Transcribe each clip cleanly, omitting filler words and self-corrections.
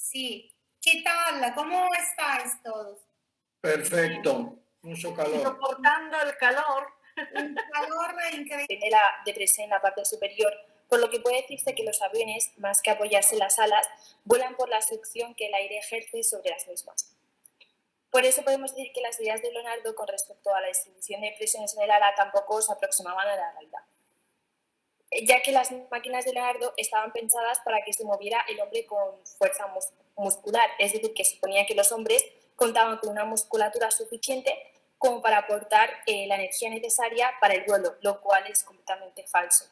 Sí. ¿Qué tal? ¿Cómo estáis todos? Perfecto, mucho calor. Soportando el calor. Un calor increíble. Tiene la depresión en la parte superior, por lo que puede decirse que los aviones, más que apoyarse en las alas, vuelan por la succión que el aire ejerce sobre las mismas. Por eso podemos decir que las ideas de Leonardo con respecto a la distribución de presiones en el ala tampoco se aproximaban a la realidad, ya que las máquinas de Leonardo estaban pensadas para que se moviera el hombre con fuerza muscular, es decir, que suponía que los hombres contaban con una musculatura suficiente como para aportar la energía necesaria para el vuelo, lo cual es completamente falso.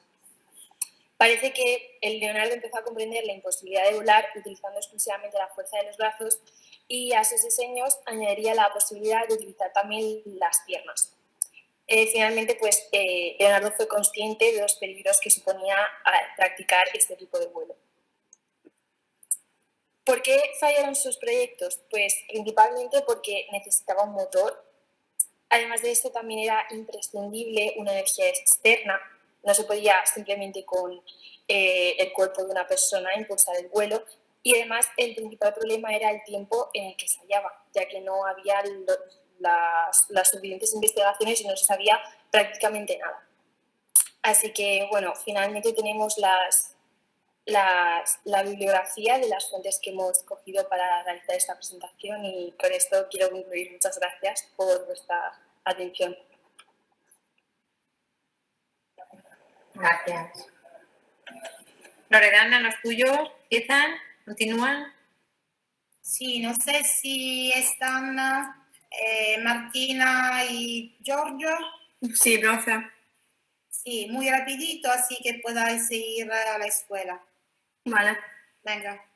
Parece que el Leonardo empezó a comprender la imposibilidad de volar utilizando exclusivamente la fuerza de los brazos y a esos diseños añadiría la posibilidad de utilizar también las piernas. Finalmente, pues, Leonardo fue consciente de los peligros que suponía practicar este tipo de vuelo. ¿Por qué fallaron sus proyectos? Pues principalmente porque necesitaba un motor. Además de esto, también era imprescindible una energía externa. No se podía simplemente con el cuerpo de una persona impulsar el vuelo. Y además, el principal problema era el tiempo en el que se hallaba, ya que no había las suficientes investigaciones y no se sabía prácticamente nada. Así que, bueno, finalmente tenemos la bibliografía de las fuentes que hemos cogido para realizar esta presentación y con esto quiero concluir. Muchas gracias por vuestra atención. Gracias. Loredana, los tuyos empiezan, continúan. Sí, no sé si están Martina y Giorgio. Sí, profe. Sí, muy rapidito, así que podáis ir a la escuela. Vale. Venga.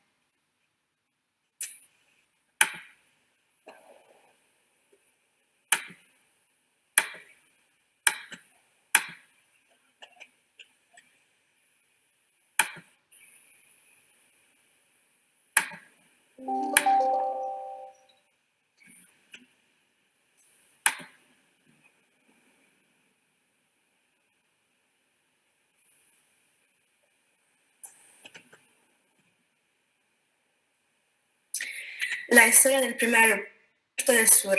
La historia del primer aeropuerto del sur.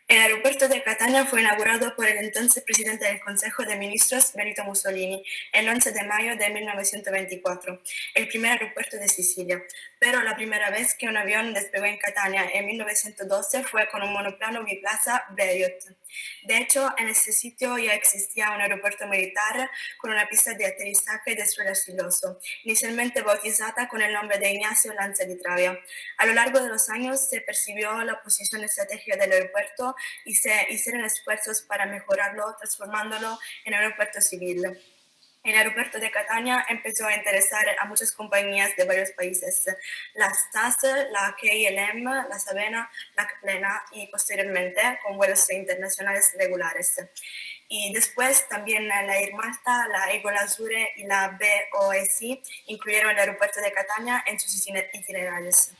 El aeropuerto de Catania fue inaugurado por el entonces presidente del Consejo de Ministros, Benito Mussolini, el 11 de mayo de 1924, el primer aeropuerto de Sicilia. Pero la primera vez que un avión despegó en Catania en 1912 fue con un monoplano biplaza Blériot. De hecho, en ese sitio ya existía un aeropuerto militar con una pista de aterrizaje de suelo arcilloso, inicialmente bautizada con el nombre de Ignacio Lanza di Travia. A lo largo de los años se percibió la posición estratégica del aeropuerto y se hicieron esfuerzos para mejorarlo, transformándolo en aeropuerto civil. El aeropuerto de Catania empezó a interesar a muchas compañías de varios países, la SAS, la KLM, la Sabena, la Plena y posteriormente con vuelos internacionales regulares. Y después también la Air Malta, la Egol Azure y la BOSI incluyeron el aeropuerto de Catania en sus itinerarios.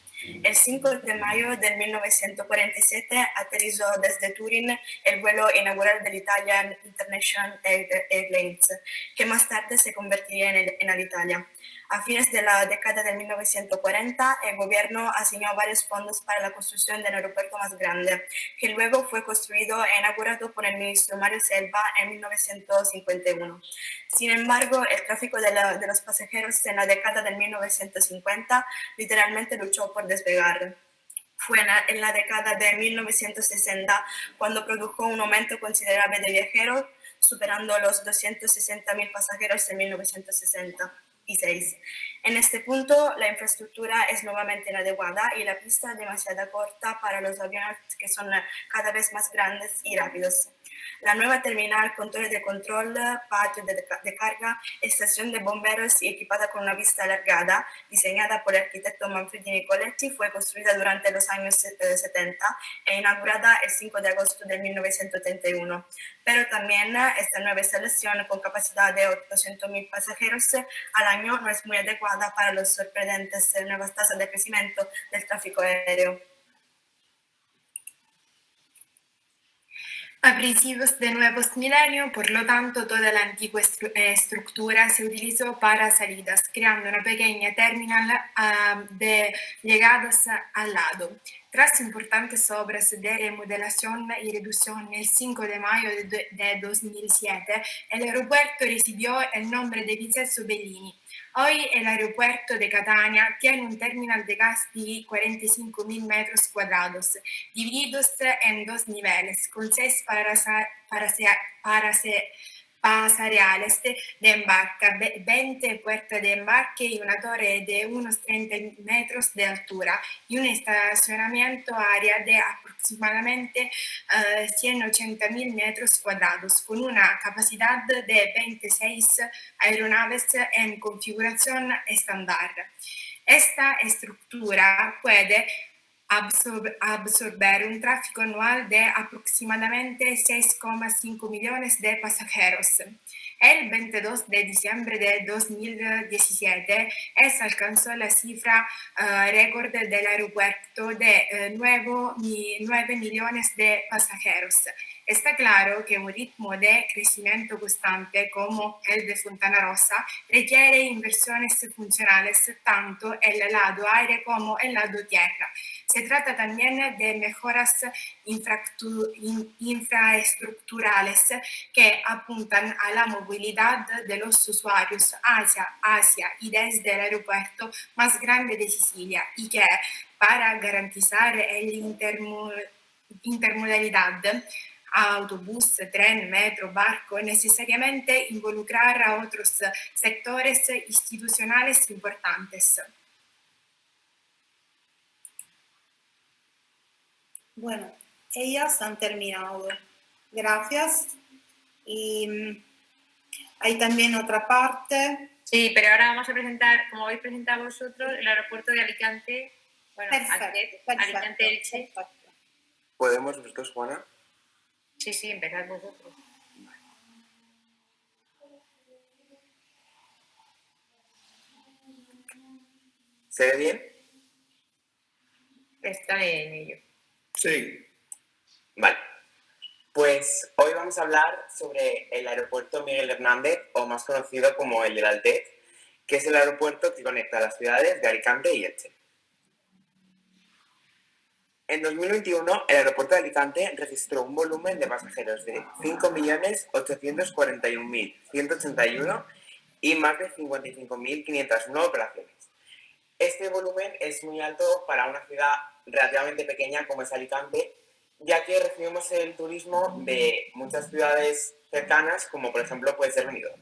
El 5 de mayo de 1947 aterrizó desde Turín el vuelo inaugural del Italian International Airlines, que más tarde se convertiría en Alitalia. A fines de la década de 1940, el gobierno asignó varios fondos para la construcción del aeropuerto más grande, que luego fue construido e inaugurado por el ministro Mario Selva en 1951. Sin embargo, el tráfico de los pasajeros en la década de 1950 literalmente luchó por despegar. Fue en la década de 1960 cuando produjo un aumento considerable de viajeros, superando los 260.000 pasajeros en 1966. En este punto, la infraestructura es nuevamente inadecuada y la pista demasiado corta para los aviones que son cada vez más grandes y rápidos. La nueva terminal con torre de control, patio de carga, estación de bomberos y equipada con una vista alargada, diseñada por el arquitecto Manfredi Nicoletti, fue construida durante los años 70 e inaugurada el 5 de agosto de 1931. Pero también esta nueva instalación con capacidad de 800.000 pasajeros al año no es muy adecuada para las sorprendentes nuevas tasas de crecimiento del tráfico aéreo. A principios del nuevo milenio, por lo tanto, toda la antigua estructura se utilizó para salidas, creando una pequeña terminal de llegadas al lado. Tras importantes obras de remodelación y reducción, el 5 de mayo de 2007, el aeropuerto recibió el nombre de Vincenzo Bellini. Hoy el aeropuerto de Catania tiene un terminal de casi 45.000 metros cuadrados, divididos en dos niveles, con 6 pasareales de embarque, 20 puertas de embarque y una torre de unos 30 metros de altura y un estacionamiento área de aproximadamente 180.000 metros cuadrados, con una capacidad de 26 aeronaves en configuración estándar. Esta estructura puede absorber un tráfico anual de aproximadamente 6,5 millones de pasajeros. El 22 de diciembre de 2017, ESA alcanzó la cifra récord del aeropuerto de 9 millones de pasajeros. Está claro que un ritmo de crecimiento constante como el de Fontana Rossa requiere inversiones funcionales tanto en el lado aire como en el lado tierra. Se trata también de mejoras infraestructurales que apuntan a la movilidad de los usuarios hacia y desde el aeropuerto más grande de Sicilia y que, para garantizar el intermodalidad, autobús, tren, metro, barco, necesariamente involucrar a otros sectores institucionales importantes. Bueno, ellas han terminado. Gracias. Y hay también otra parte. Sí, pero ahora vamos a presentar, como habéis presentado vosotros, el aeropuerto de Alicante. Bueno, Alicante-Elche. ¿Podemos vosotros, Juana? Sí, empezad vosotros. ¿Se ve bien? Está en ello. Sí. Vale. Pues hoy vamos a hablar sobre el aeropuerto Miguel Hernández, o más conocido como el del Altet, que es el aeropuerto que conecta las ciudades de Alicante y Elche. En 2021, el aeropuerto de Alicante registró un volumen de pasajeros de 5.841.181 y más de 55.501 operaciones. Este volumen es muy alto para una ciudad relativamente pequeña como es Alicante, ya que recibimos el turismo de muchas ciudades cercanas, como por ejemplo puede ser Benidorm.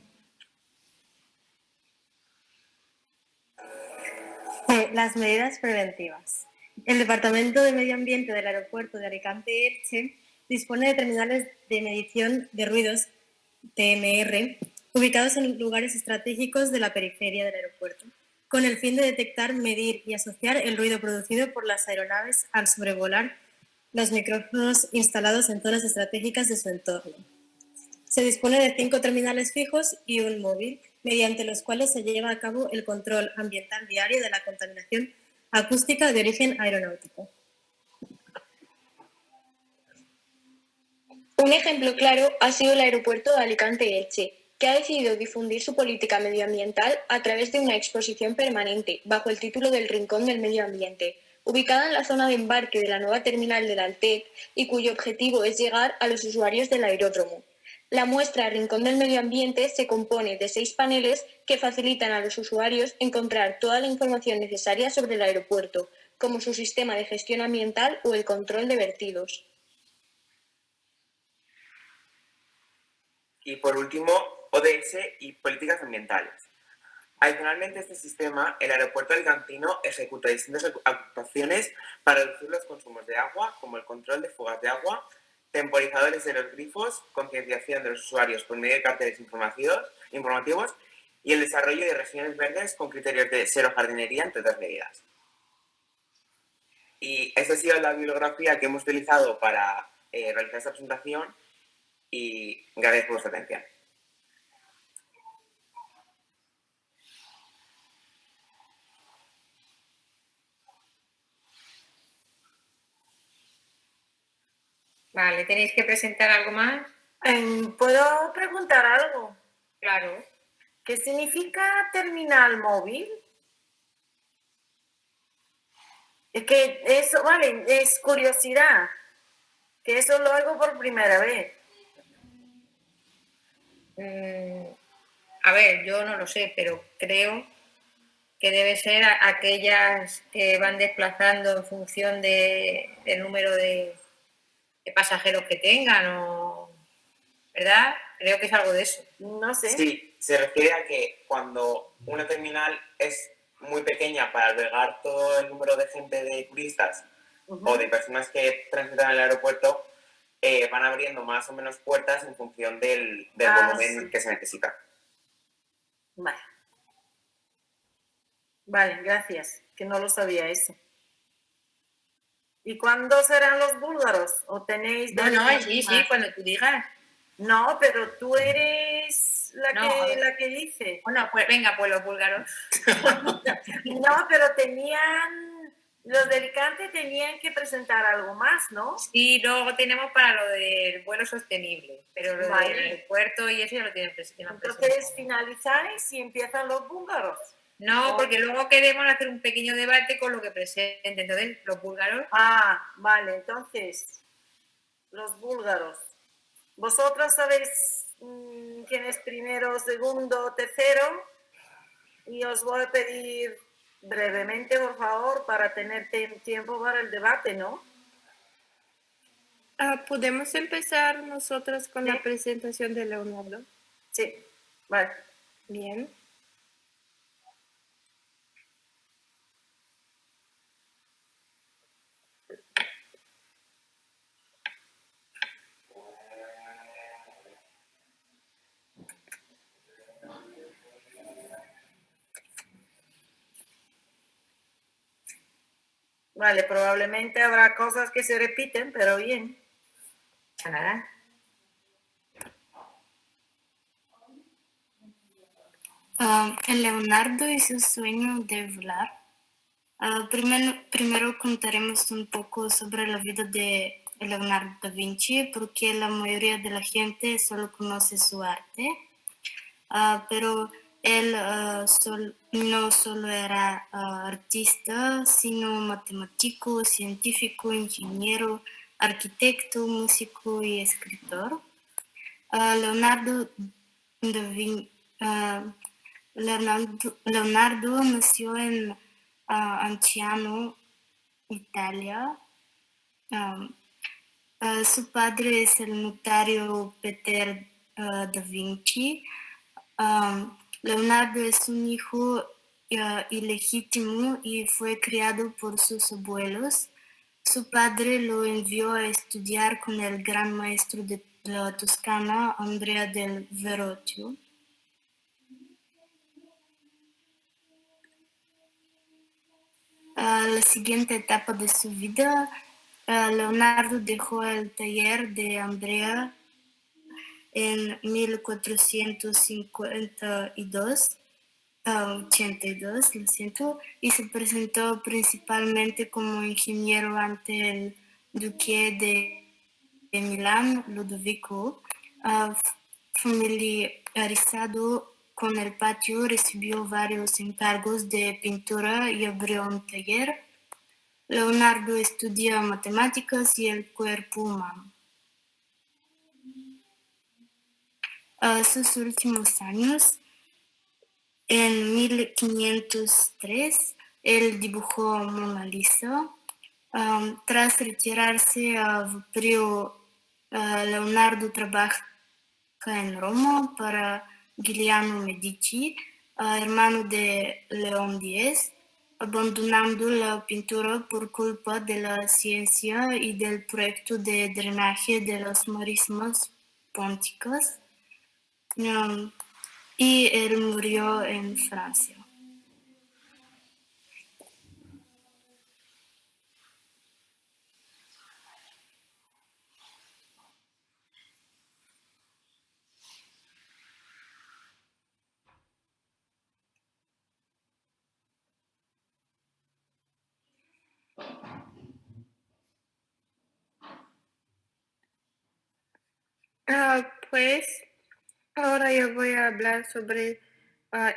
Las medidas preventivas. El Departamento de Medio Ambiente del Aeropuerto de Alicante-Elche dispone de terminales de medición de ruidos, TMR, ubicados en lugares estratégicos de la periferia del aeropuerto, con el fin de detectar, medir y asociar el ruido producido por las aeronaves al sobrevolar los micrófonos instalados en zonas estratégicas de su entorno. Se dispone de 5 terminales fijos y un móvil, mediante los cuales se lleva a cabo el control ambiental diario de la contaminación acústica de origen aeronáutico. Un ejemplo claro ha sido el aeropuerto de Alicante-Elche, que ha decidido difundir su política medioambiental a través de una exposición permanente bajo el título del Rincón del Medio Ambiente, ubicada en la zona de embarque de la nueva terminal del Altet y cuyo objetivo es llegar a los usuarios del aeródromo. La muestra Rincón del Medio Ambiente se compone de 6 paneles que facilitan a los usuarios encontrar toda la información necesaria sobre el aeropuerto, como su sistema de gestión ambiental o el control de vertidos. Y por último, ODS y políticas ambientales. Adicionalmente a este sistema, el aeropuerto alicantino ejecuta distintas actuaciones para reducir los consumos de agua, como el control de fugas de agua, temporizadores de los grifos, concienciación de los usuarios por medio de carteles informativos y el desarrollo de regiones verdes con criterios de cero jardinería, entre otras medidas. Y esta ha sido la bibliografía que hemos utilizado para realizar esta presentación y gracias por vuestra atención. Vale, ¿tenéis que presentar algo más? ¿Puedo preguntar algo? Claro. ¿Qué significa terminal móvil? Es que eso, vale, es curiosidad, que eso lo hago por primera vez. A ver, yo no lo sé, pero creo que debe ser aquellas que van desplazando en función del número de pasajeros que tengan, ¿verdad? Creo que es algo de eso. No sé. Sí, se refiere a que cuando una terminal es muy pequeña para albergar todo el número de gente, de turistas o de personas que transitan el aeropuerto, van abriendo más o menos puertas en función del volumen que se necesita. Vale. Vale, gracias, que no lo sabía eso. ¿Y cuándo serán los búlgaros? ¿O tenéis...? No, sí, cuando tú digas. No, pero tú eres la que dice. Bueno, pues venga, pues los búlgaros. No, pero los de Alicante tenían que presentar algo más, ¿no? Sí, luego tenemos para lo del vuelo sostenible, pero lo del aeropuerto y eso ya lo tienen presente. Entonces finalizáis y empiezan los búlgaros. No, porque luego queremos hacer un pequeño debate con lo que presenten. Entonces, los búlgaros. Ah, vale, entonces, los búlgaros. ¿Vosotros sabéis quién es primero, segundo, tercero? Y os voy a pedir brevemente, por favor, para tener tiempo para el debate, ¿no? ¿Podemos empezar nosotros con la presentación de Leonardo? Sí, vale. Bien. Vale, probablemente habrá cosas que se repiten, pero bien. Nada. El Leonardo y su sueño de volar. Primero contaremos un poco sobre la vida de Leonardo da Vinci, porque la mayoría de la gente solo conoce su arte, pero él no solo era artista, sino matemático, científico, ingeniero, arquitecto, músico y escritor. Leonardo nació en Anciano, Italia. Su padre es el notario Peter da Vinci. Leonardo es un hijo ilegítimo y fue criado por sus abuelos. Su padre lo envió a estudiar con el gran maestro de la Toscana, Andrea del Verrocchio. La siguiente etapa de su vida, Leonardo dejó el taller de Andrea en 1482, y se presentó principalmente como ingeniero ante el duque de Milán, Ludovico. Familiarizado con el patio, recibió varios encargos de pintura y abrió un taller. Leonardo estudia matemáticas y el cuerpo humano. Sus últimos años, en 1503, él dibujó Mona Lisa. Tras retirarse a Vaprio, Leonardo trabaja en Roma para Giuliano Medici, hermano de León X, abandonando la pintura por culpa de la ciencia y del proyecto de drenaje de las marismas pónticas. Y él murió en Francia. Pues ahora yo voy a hablar sobre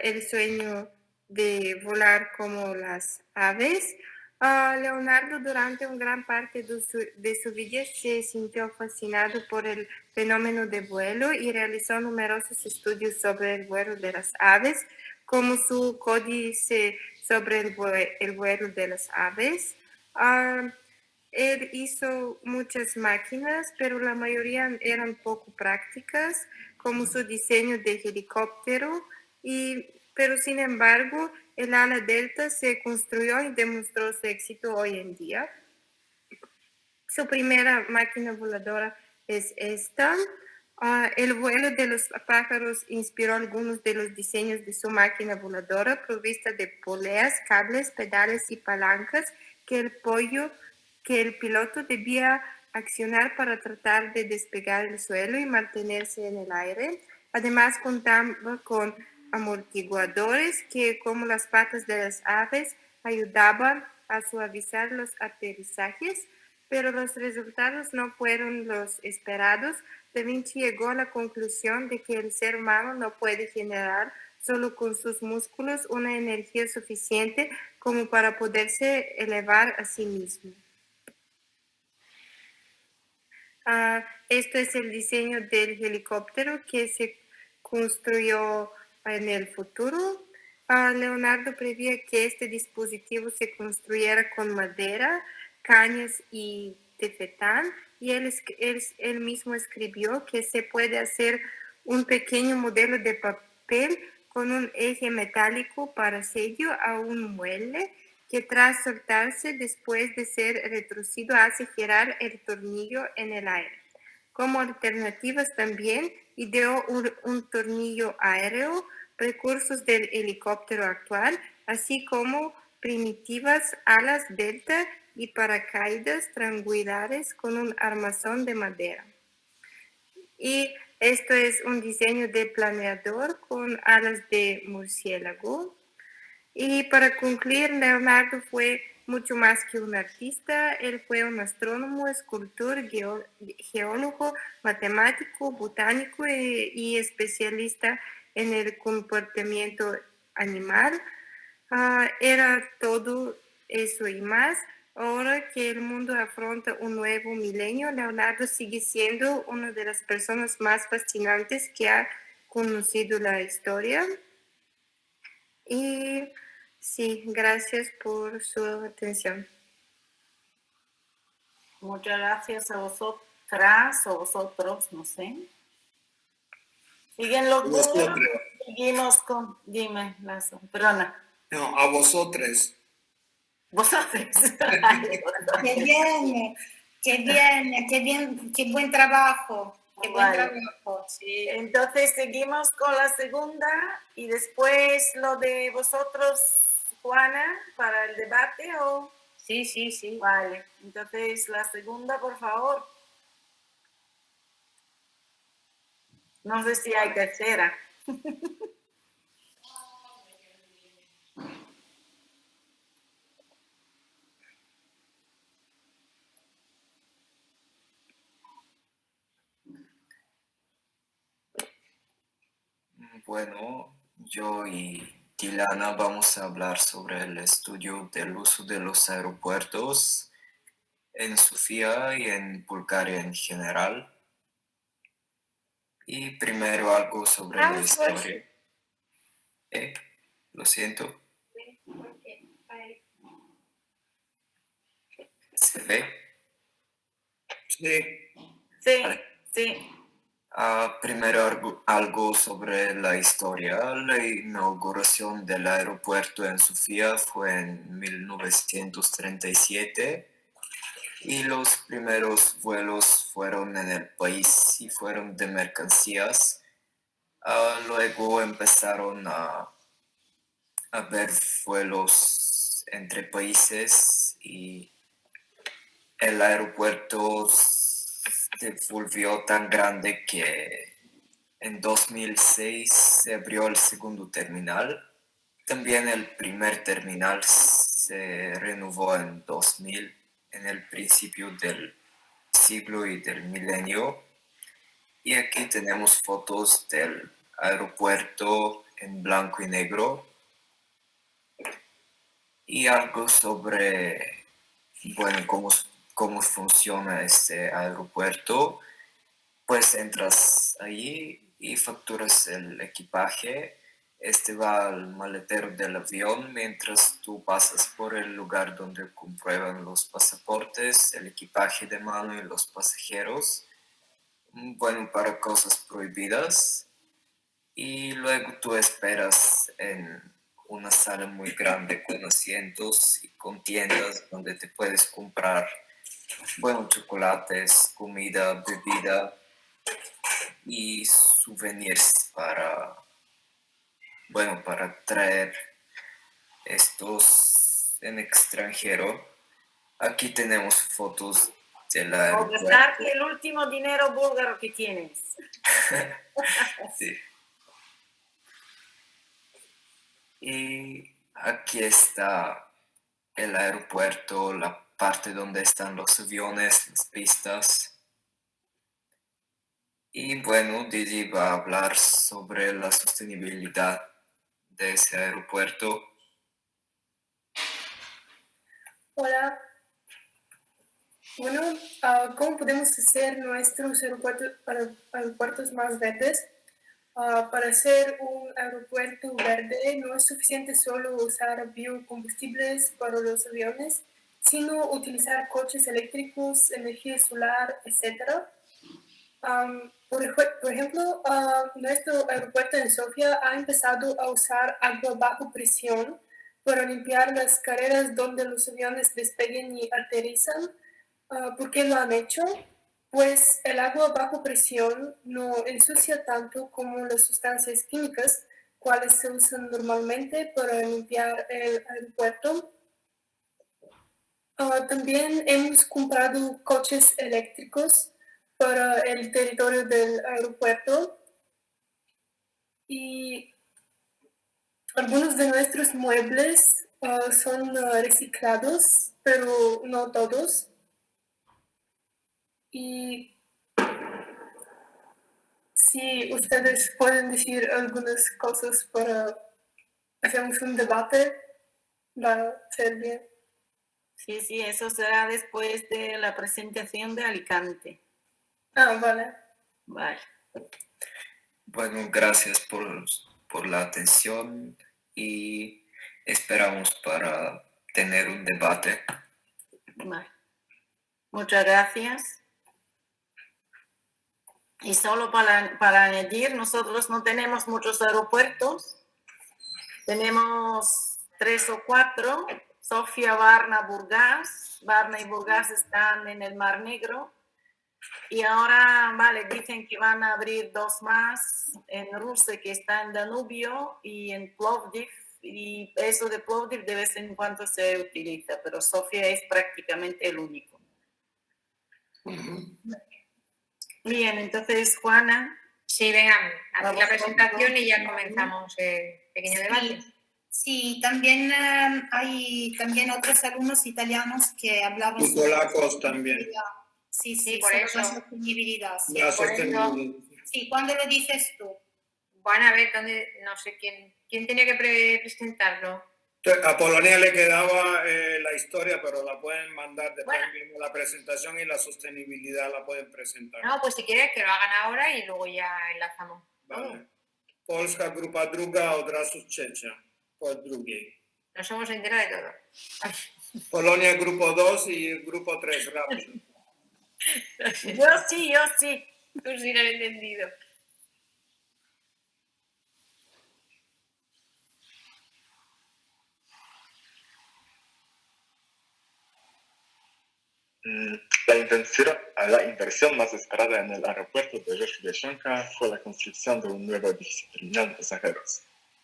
el sueño de volar como las aves. Leonardo durante una gran parte de su vida se sintió fascinado por el fenómeno de vuelo y realizó numerosos estudios sobre el vuelo de las aves, como su códice sobre el vuelo de las aves. Él hizo muchas máquinas, pero la mayoría eran poco prácticas, como su diseño de helicóptero, pero sin embargo, el ala delta se construyó y demostró su éxito hoy en día. Su primera máquina voladora es esta. El vuelo de los pájaros inspiró algunos de los diseños de su máquina voladora, provista de poleas, cables, pedales y palancas que el piloto debía accionar para tratar de despegar el suelo y mantenerse en el aire. Además, contaba con amortiguadores que, como las patas de las aves, ayudaban a suavizar los aterrizajes, pero los resultados no fueron los esperados. Da Vinci llegó a la conclusión de que el ser humano no puede generar solo con sus músculos una energía suficiente como para poderse elevar a sí mismo. Esto es el diseño del helicóptero que se construyó en el futuro. Leonardo preveía que este dispositivo se construyera con madera, cañas y tefetán, y él mismo escribió que se puede hacer un pequeño modelo de papel con un eje metálico para sello a un muelle que tras soltarse después de ser retorcido hace girar el tornillo en el aire. Como alternativas también ideó un tornillo aéreo, recursos del helicóptero actual, así como primitivas alas delta y paracaídas triangulares con un armazón de madera. Y esto es un diseño de planeador con alas de murciélago. Y para concluir, Leonardo fue mucho más que un artista. Él fue un astrónomo, escultor, geólogo, matemático, botánico y especialista en el comportamiento animal. Era todo eso y más. Ahora que el mundo afronta un nuevo milenio, Leonardo sigue siendo una de las personas más fascinantes que ha conocido la historia. Y sí, gracias por su atención. Muchas gracias a vosotras o vosotros, no sé. ¿Siguen los números? Seguimos con... Dime, Lazo. Perdona. No, a vosotros. Vosotros. Qué buen trabajo. Qué buen trabajo. Sí. Entonces seguimos con la segunda y después lo de vosotros, Juana, para el debate o... Sí. Vale, entonces la segunda, por favor. No sé si hay tercera. Bueno, yo y Tilana vamos a hablar sobre el estudio del uso de los aeropuertos en Sofía y en Bulgaria en general. Y primero algo sobre la historia. Lo siento. ¿Se ve? Sí. Sí. Primero algo sobre la historia. La inauguración del aeropuerto en Sofía fue en 1937 y los primeros vuelos fueron en el país y fueron de mercancías. Luego empezaron a haber vuelos entre países y el aeropuerto se volvió tan grande que en 2006 se abrió el segundo terminal. También el primer terminal se renovó en 2000, en el principio del siglo y del milenio. Y aquí tenemos fotos del aeropuerto en blanco y negro. Y algo sobre, bueno, cómo funciona este aeropuerto. Pues entras allí y facturas el equipaje. Este va al maletero del avión mientras tú pasas por el lugar donde comprueban los pasaportes, el equipaje de mano y los pasajeros. Bueno, para cosas prohibidas. Y luego tú esperas en una sala muy grande con asientos y con tiendas donde te puedes comprar, bueno, chocolates, comida, bebida y souvenirs para traer estos en extranjero. Aquí tenemos fotos del Por aeropuerto. gastar el último dinero búlgaro que tienes. Sí. Y aquí está el aeropuerto, la parte donde están los aviones, las pistas. Y bueno, Didi va a hablar sobre la sostenibilidad de ese aeropuerto. Hola. Bueno, ¿cómo podemos hacer nuestros aeropuertos más verdes? Para hacer un aeropuerto verde no es suficiente solo usar biocombustibles para los aviones, sino utilizar coches eléctricos, energía solar, etc. Por ejemplo, nuestro aeropuerto en Sofía ha empezado a usar agua bajo presión para limpiar las carreras donde los aviones despeguen y aterrizan. ¿Por qué lo han hecho? Pues el agua bajo presión no ensucia tanto como las sustancias químicas, cuales se usan normalmente para limpiar el aeropuerto. También hemos comprado coches eléctricos para el territorio del aeropuerto y algunos de nuestros muebles son reciclados, pero no todos. Y si ustedes pueden decir algunas cosas para hacer un debate, va a ser bien. Sí, eso será después de la presentación de Alicante. Vale. Vale. Bueno, gracias por la atención y esperamos para tener un debate. Vale. Muchas gracias. Y solo para añadir, nosotros no tenemos muchos aeropuertos. Tenemos 3 o 4. Sofía, Varna, Burgas. Varna y Burgas están en el Mar Negro. Y ahora, dicen que van a abrir 2 más en Rusia, que está en Danubio, y en Plovdiv. Y eso de Plovdiv de vez en cuando se utiliza, pero Sofía es prácticamente el único. Bien, entonces, Juana. Sí, venga, haz la presentación y ya comenzamos el pequeño debate. Sí, también hay también otros alumnos italianos que hablaron Y polacos también. Sí, por sobre eso. la sostenibilidad. Sí. La sostenibilidad. Sí, ¿cuándo lo dices tú? Bueno, a ver, no sé quién tenía que presentarlo. A Polonia le quedaba la historia, pero la pueden mandar después de la presentación y la sostenibilidad la pueden presentar. No, pues si quieres que lo hagan ahora y luego ya enlazamos. Vale. Polska, Grupa Druga, od razu trzecia, po drugiej. Nos hemos enterado de todo. Polonia, Grupo 2 y Grupo 3, rápido. Yo sí. Tú sí lo has entendido. La inversión más esperada en el aeropuerto de Rzeszów fue la construcción de un nuevo edificio terminal de pasajeros.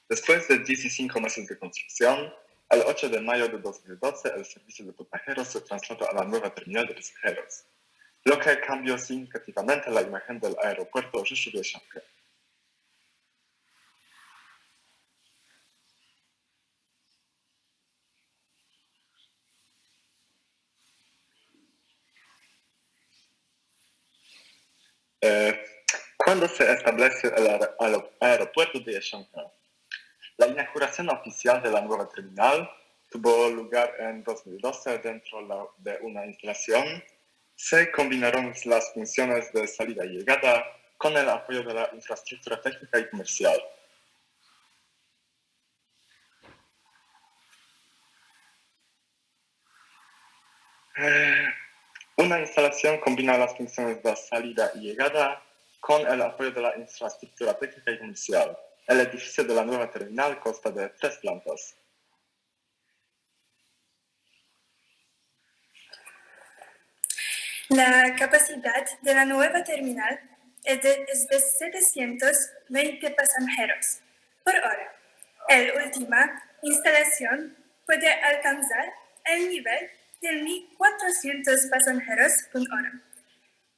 Después de 15 meses de construcción, el 8 de mayo de 2012 el servicio de pasajeros se trasladó a la nueva terminal de pasajeros, lo que cambió significativamente la imagen del aeropuerto de Rzeszów. cuando se estableció el aeropuerto de Yashonka. La inauguración oficial de la nueva terminal tuvo lugar en 2012 dentro de una instalación. Se combinaron las funciones de salida y llegada con el apoyo de la infraestructura técnica y comercial. Una instalación combina las funciones de salida y llegada con el apoyo de la infraestructura técnica y comercial. El edificio de la nueva terminal consta de 3 plantas. La capacidad de la nueva terminal es de 720 pasajeros por hora. La última instalación puede alcanzar el nivel de 1.400 pasajeros por hora.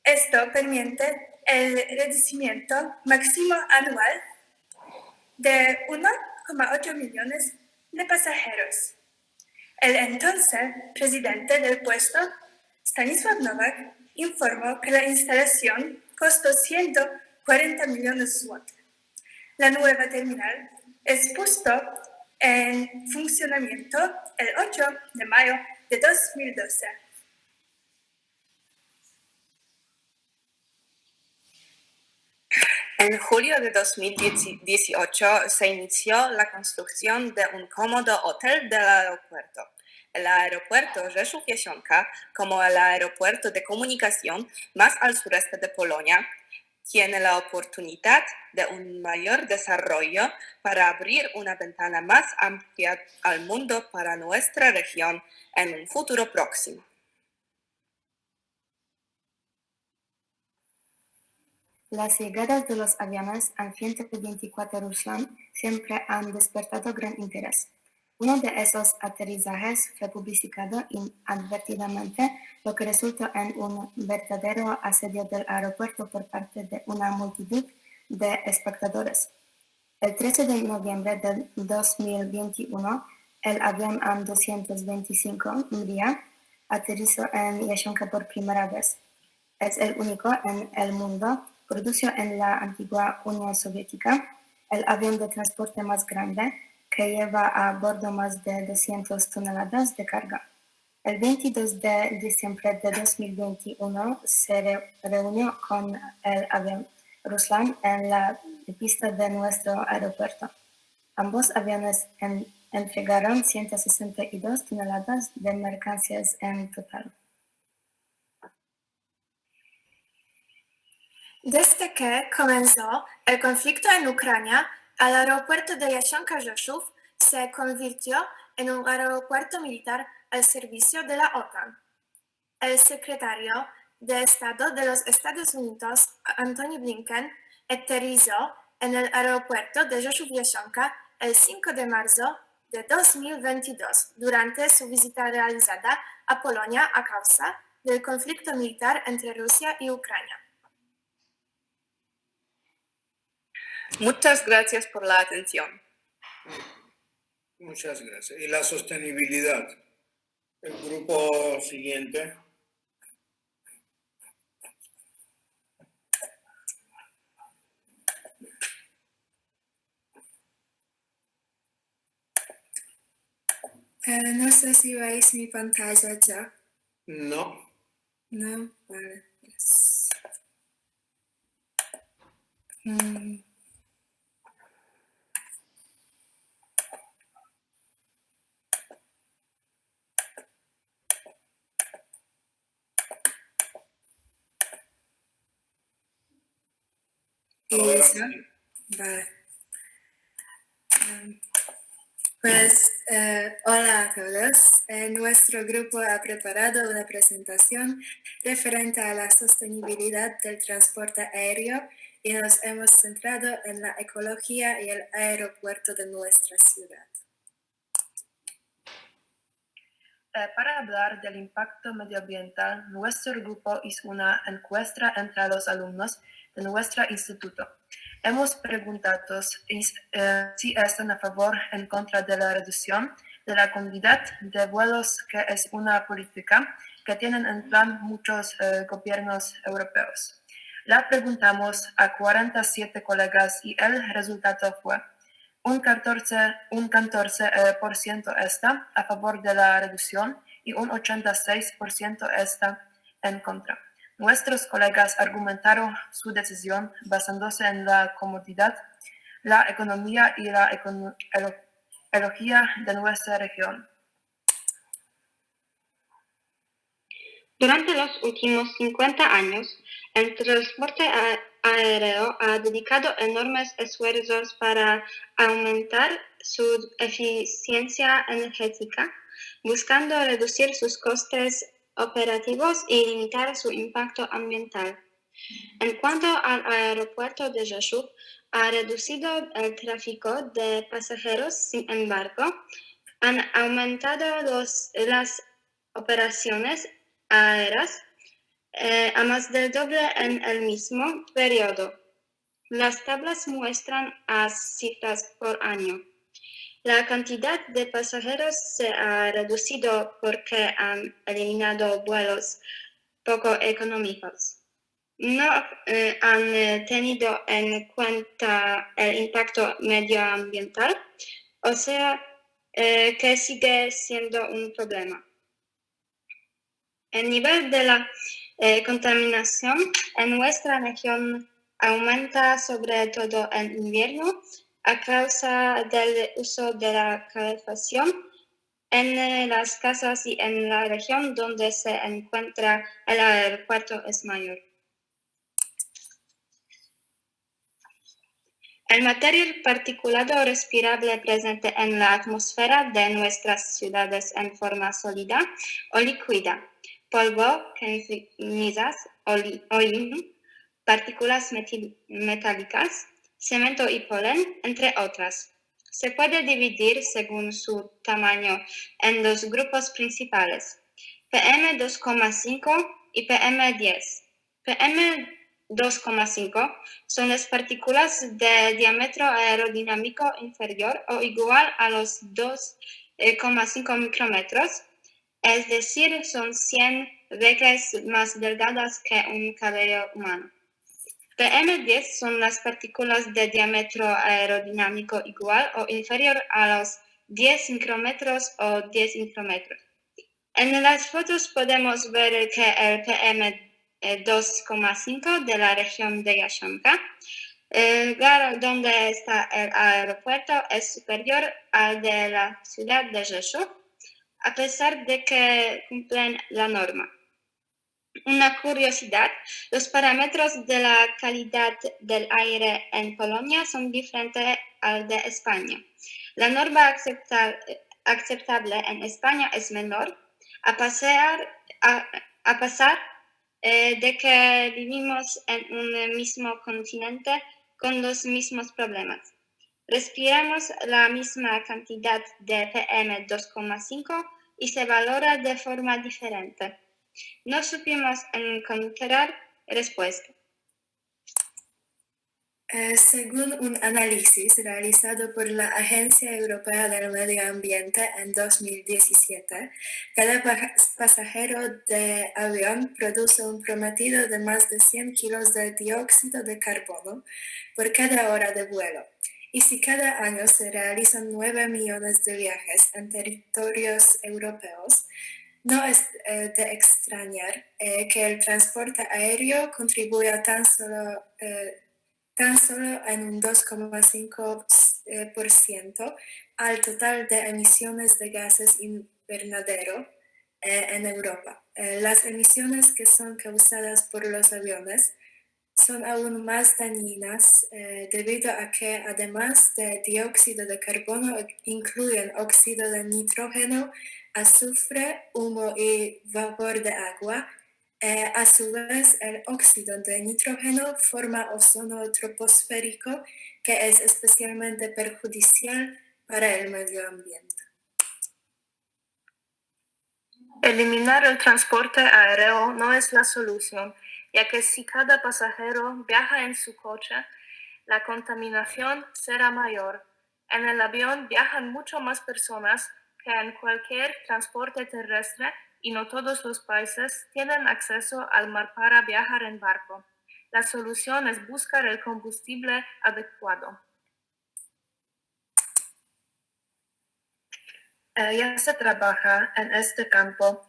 Esto permite el reducimiento máximo anual de 1,8 millones de pasajeros. El entonces presidente del puesto, Stanislav Novak, informó que la instalación costó 140 millones zł. La nueva terminal es puesto en funcionamiento el 8 de mayo de 2012. En julio de 2018 se inició la construcción de un cómodo hotel del aeropuerto. El aeropuerto Rzeszów-Jasionka, como el aeropuerto de comunicación más al sureste de Polonia, tiene la oportunidad de un mayor desarrollo para abrir una ventana más amplia al mundo para nuestra región en un futuro próximo. Las llegadas de los aviones al 124 Ruslan siempre han despertado gran interés. Uno de esos aterrizajes fue publicado inadvertidamente, lo que resultó en un verdadero asedio del aeropuerto por parte de una multitud de espectadores. El 13 de noviembre de 2021, el avión An-225 Mriya aterrizó en Jasionka por primera vez. Es el único en el mundo producido en la antigua Unión Soviética, el avión de transporte más grande, que lleva a bordo más de 200 toneladas de carga. El 22 de diciembre de 2021 se reunió con el avión Ruslan en la pista de nuestro aeropuerto. Ambos aviones entregaron 162 toneladas de mercancías en total. Desde que comenzó el conflicto en Ucrania, el aeropuerto de Jasionka-Rzeszów se convirtió en un aeropuerto militar al servicio de la OTAN. El secretario de Estado de los Estados Unidos, Antony Blinken, aterrizó en el aeropuerto de Rzeszów-Jasionka el 5 de marzo de 2022 durante su visita realizada a Polonia a causa del conflicto militar entre Rusia y Ucrania. Muchas gracias por la atención. Muchas gracias. Y la sostenibilidad. El grupo siguiente. No sé si veis mi pantalla ya. No. No, vale. Vale. Hola a todos. Nuestro grupo ha preparado una presentación referente a la sostenibilidad del transporte aéreo y nos hemos centrado en la ecología y el aeropuerto de nuestra ciudad. Para hablar del impacto medioambiental, nuestro grupo hizo una encuesta entre los alumnos de nuestro instituto. Hemos preguntado si están a favor o en contra de la reducción de la cantidad de vuelos, que es una política que tienen en plan muchos gobiernos europeos. La preguntamos a 47 colegas y el resultado fue un 14% está a favor de la reducción y un 86% está en contra. Nuestros colegas argumentaron su decisión basándose en la comodidad, la economía y la ecología de nuestra región. Durante los últimos 50 años, el transporte aéreo ha dedicado enormes esfuerzos para aumentar su eficiencia energética, buscando reducir sus costes operativos y limitar su impacto ambiental. En cuanto al aeropuerto de Rzeszów, ha reducido el tráfico de pasajeros, sin embargo, han aumentado las operaciones aéreas a más del doble en el mismo periodo. Las tablas muestran las cifras por año. La cantidad de pasajeros se ha reducido porque han eliminado vuelos poco económicos. No han tenido en cuenta el impacto medioambiental, o sea, que sigue siendo un problema. El nivel de la contaminación en nuestra región aumenta sobre todo en invierno a causa del uso de la calefacción en las casas y en la región donde se encuentra el aeropuerto es mayor. El material particulado respirable presente en la atmósfera de nuestras ciudades en forma sólida o líquida, polvo, cenizas, hollín, partículas metálicas, cemento y polen, entre otras. Se puede dividir según su tamaño en dos grupos principales, PM2,5 y PM10. PM2,5 son las partículas de diámetro aerodinámico inferior o igual a los 2,5 micrómetros, es decir, son 100 veces más delgadas que un cabello humano. PM10 son las partículas de diámetro aerodinámico igual o inferior a los 10 micrómetros o 10 micrómetros. En las fotos podemos ver que el PM2,5 de la región de Jasionka, el lugar donde está el aeropuerto, es superior al de la ciudad de Rzeszów, a pesar de que cumplen la norma. Una curiosidad, los parámetros de la calidad del aire en Polonia son diferentes al de España. La norma aceptable en España es menor, a pesar de que vivimos en un mismo continente con los mismos problemas. Respiramos la misma cantidad de PM2,5 y se valora de forma diferente. No supimos encontrar respuesta. Según un análisis realizado por la Agencia Europea del Medio Ambiente en 2017, cada pasajero de avión produce un promedio de más de 100 kilos de dióxido de carbono por cada hora de vuelo. Y si cada año se realizan 9 millones de viajes en territorios europeos, no es de extrañar que el transporte aéreo contribuya tan solo en un 2,5% al total de emisiones de gases invernadero en Europa. Las emisiones que son causadas por los aviones son aún más dañinas debido a que además de dióxido de carbono incluyen óxido de nitrógeno, azufre, humo y vapor de agua. A su vez, el óxido de nitrógeno forma ozono troposférico que es especialmente perjudicial para el medio ambiente. Eliminar el transporte aéreo no es la solución, ya que si cada pasajero viaja en su coche, la contaminación será mayor. En el avión viajan mucho más personas que en cualquier transporte terrestre y no todos los países tienen acceso al mar para viajar en barco. La solución es buscar el combustible adecuado. Ya se trabaja en este campo.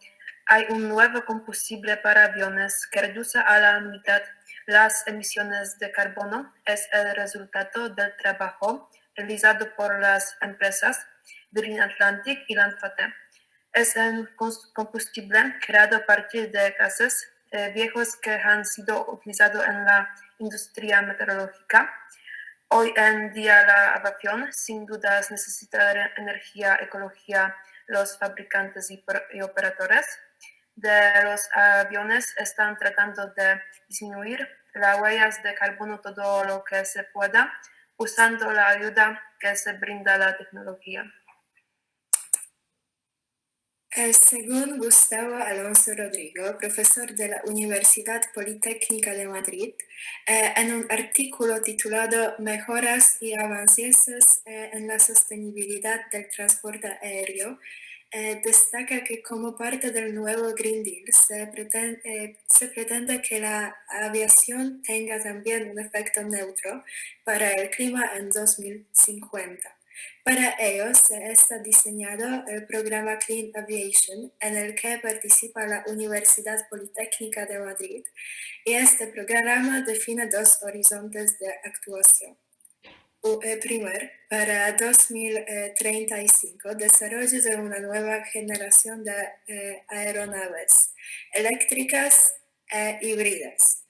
Hay un nuevo combustible para aviones que reduce a la mitad las emisiones de carbono. Es el resultado del trabajo realizado por las empresas Green Atlantic y Lanfate. Es un combustible creado a partir de gases viejos que han sido utilizados en la industria meteorológica. Hoy en día la aviación sin dudas necesita energía ecológica. Los fabricantes y operadores de los aviones están tratando de disminuir las huellas de carbono todo lo que se pueda usando la ayuda que se brinda la tecnología. Según Gustavo Alonso Rodrigo, profesor de la Universidad Politécnica de Madrid, en un artículo titulado Mejoras y avances en la sostenibilidad del transporte aéreo, destaca que como parte del nuevo Green Deal se pretende que la aviación tenga también un efecto neutro para el clima en 2050. Para ello se está diseñado el programa Clean Aviation, en el que participa la Universidad Politécnica de Madrid, y este programa define dos horizontes de actuación. Primero, para 2035, desarrollo de una nueva generación de aeronaves eléctricas e híbridas.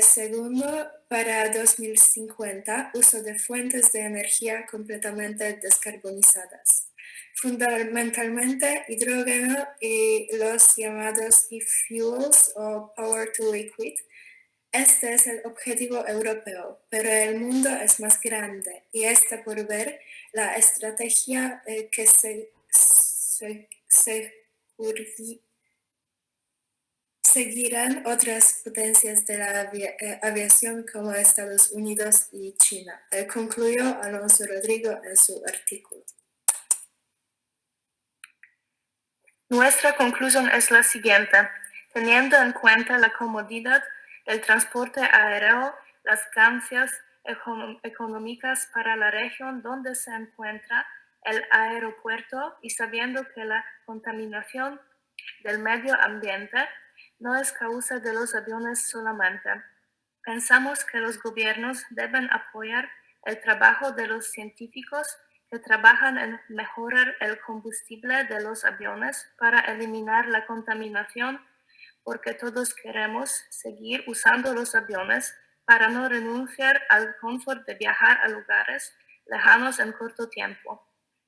Segundo, para 2050, uso de fuentes de energía completamente descarbonizadas, fundamentalmente hidrógeno y los llamados e-fuels o power to liquid. Este es el objetivo europeo, pero el mundo es más grande y está por ver la estrategia que seguirán otras potencias de la aviación como Estados Unidos y China, concluyó Alonso Rodrigo en su artículo. Nuestra conclusión es la siguiente. Teniendo en cuenta la comodidad del transporte aéreo, las ganancias económicas para la región donde se encuentra el aeropuerto y sabiendo que la contaminación del medio ambiente no es causa de los aviones solamente. Pensamos que los gobiernos deben apoyar el trabajo de los científicos que trabajan en mejorar el combustible de los aviones para eliminar la contaminación, porque todos queremos seguir usando los aviones para no renunciar al confort de viajar a lugares lejanos en corto tiempo.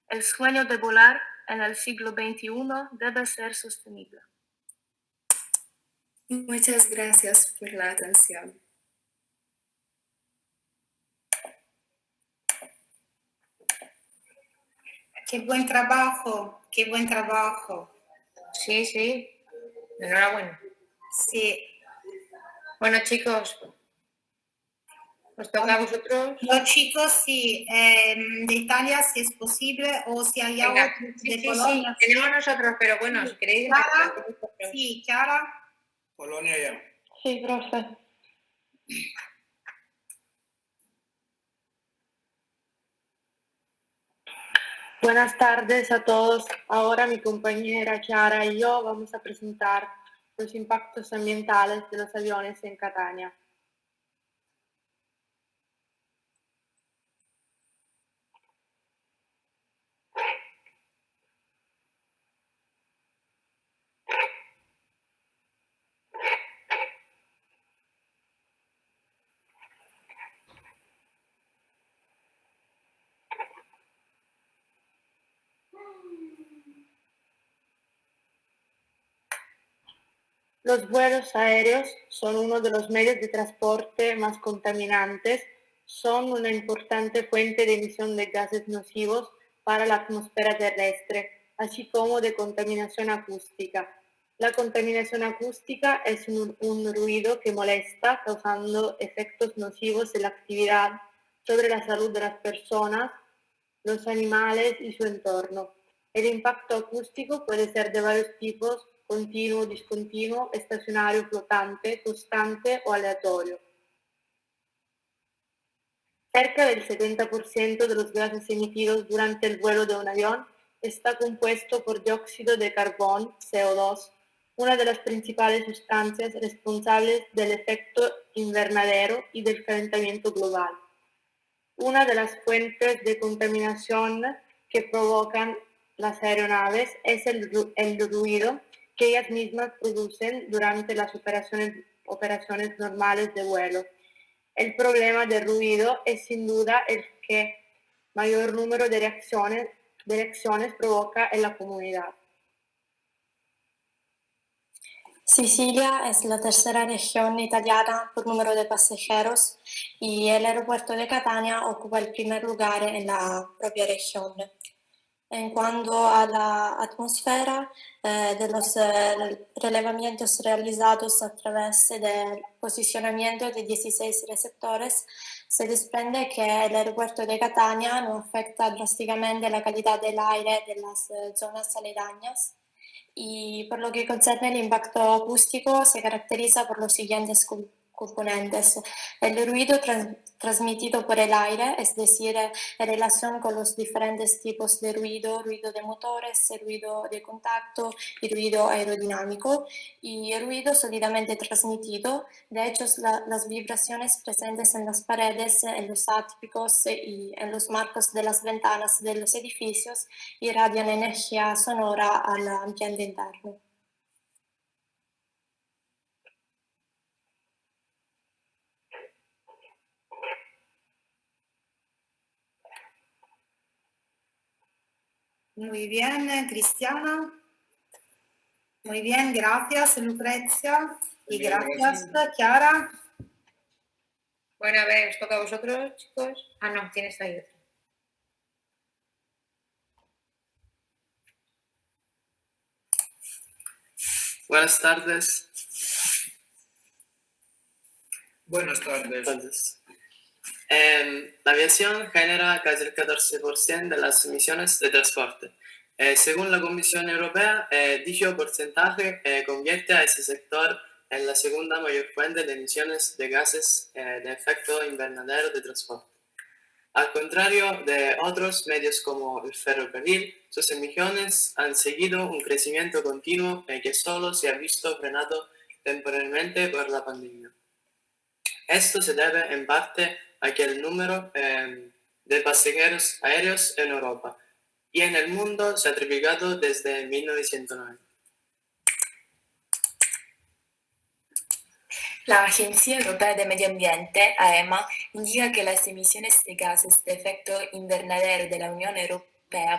El sueño de volar en el siglo XXI debe ser sostenible. Muchas gracias por la atención. Qué buen trabajo, qué buen trabajo. Sí, sí, enhorabuena. Sí. Bueno, chicos, ¿os toca a vosotros? Los chicos, sí, de Italia, si es posible, o si hay algo de Polonia. Sí, tenemos nosotros, pero bueno, si queréis... Chiara, sí, Chiara. Polonia ya. Sí, profe. Buenas tardes a todos. Ahora mi compañera Chiara y yo vamos a presentar los impactos ambientales de los aviones en Catania. Los vuelos aéreos son uno de los medios de transporte más contaminantes, son una importante fuente de emisión de gases nocivos para la atmósfera terrestre, así como de contaminación acústica. La contaminación acústica es un ruido que molesta, causando efectos nocivos en la actividad sobre la salud de las personas, los animales y su entorno. El impacto acústico puede ser de varios tipos: continuo, discontinuo, estacionario, flotante, constante o aleatorio. Cerca del 70% de los gases emitidos durante el vuelo de un avión está compuesto por dióxido de carbón, CO2, una de las principales sustancias responsables del efecto invernadero y del calentamiento global. Una de las fuentes de contaminación que provocan las aeronaves es el ruido que ellas mismas producen durante las operaciones normales de vuelo. El problema del ruido es sin duda el que mayor número de reacciones provoca en la comunidad. Sicilia es la tercera región italiana por número de pasajeros y el aeropuerto de Catania ocupa el primer lugar en la propia región. En cuanto a la atmósfera, de los relevamientos realizados a través del posicionamiento de 16 receptores, se desprende que el aeropuerto de Catania no afecta drásticamente la calidad del aire de las zonas aledañas. Y por lo que concerne el impacto acústico, se caracteriza por los siguientes componentes: el ruido transmitido por el aire, es decir, en relación con los diferentes tipos de ruido, ruido de motores, ruido de contacto y ruido aerodinámico, y el ruido sólidamente transmitido. De hecho, las vibraciones presentes en las paredes, en los áticos y en los marcos de las ventanas de los edificios irradian energía sonora al ambiente interno. Muy bien, Cristiana. Muy bien, gracias, Lucrezia. Y gracias, Chiara. Bueno, a ver, ¿os toca a vosotros, chicos? Ah, no, tienes ahí otro. Buenas tardes. Buenas tardes. La aviación genera casi el 14% de las emisiones de transporte. Según la Comisión Europea, dicho porcentaje convierte a ese sector en la segunda mayor fuente de emisiones de gases de efecto invernadero de transporte. Al contrario de otros medios como el ferrocarril, sus emisiones han seguido un crecimiento continuo que solo se ha visto frenado temporalmente por la pandemia. Esto se debe en parte a que el número de pasajeros aéreos en Europa y en el mundo se ha triplicado desde 1909. La Agencia Europea de Medio Ambiente, AEMA, indica que las emisiones de gases de efecto invernadero de la Unión Europea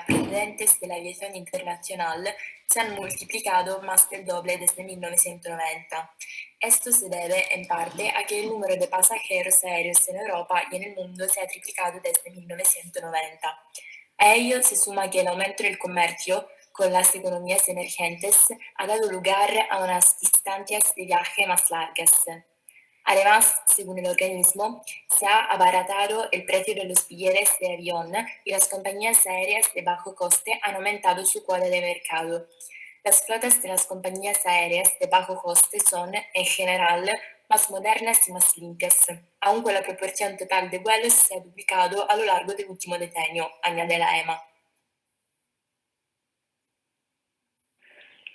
procedentes de la aviación internacional se han multiplicado más del doble desde 1990. Esto se debe en parte a que el número de pasajeros aéreos en Europa y en el mundo se ha triplicado desde 1990. A ello se suma que el aumento del comercio con las economías emergentes ha dado lugar a unas distancias de viaje más largas. Además, según el organismo, se ha abaratado el precio de los billetes de avión y las compañías aéreas de bajo coste han aumentado su cuota de mercado. Las flotas de las compañías aéreas de bajo coste son, en general, más modernas y más limpias, aunque la proporción total de vuelos se ha duplicado a lo largo del último decenio, añade la EMA.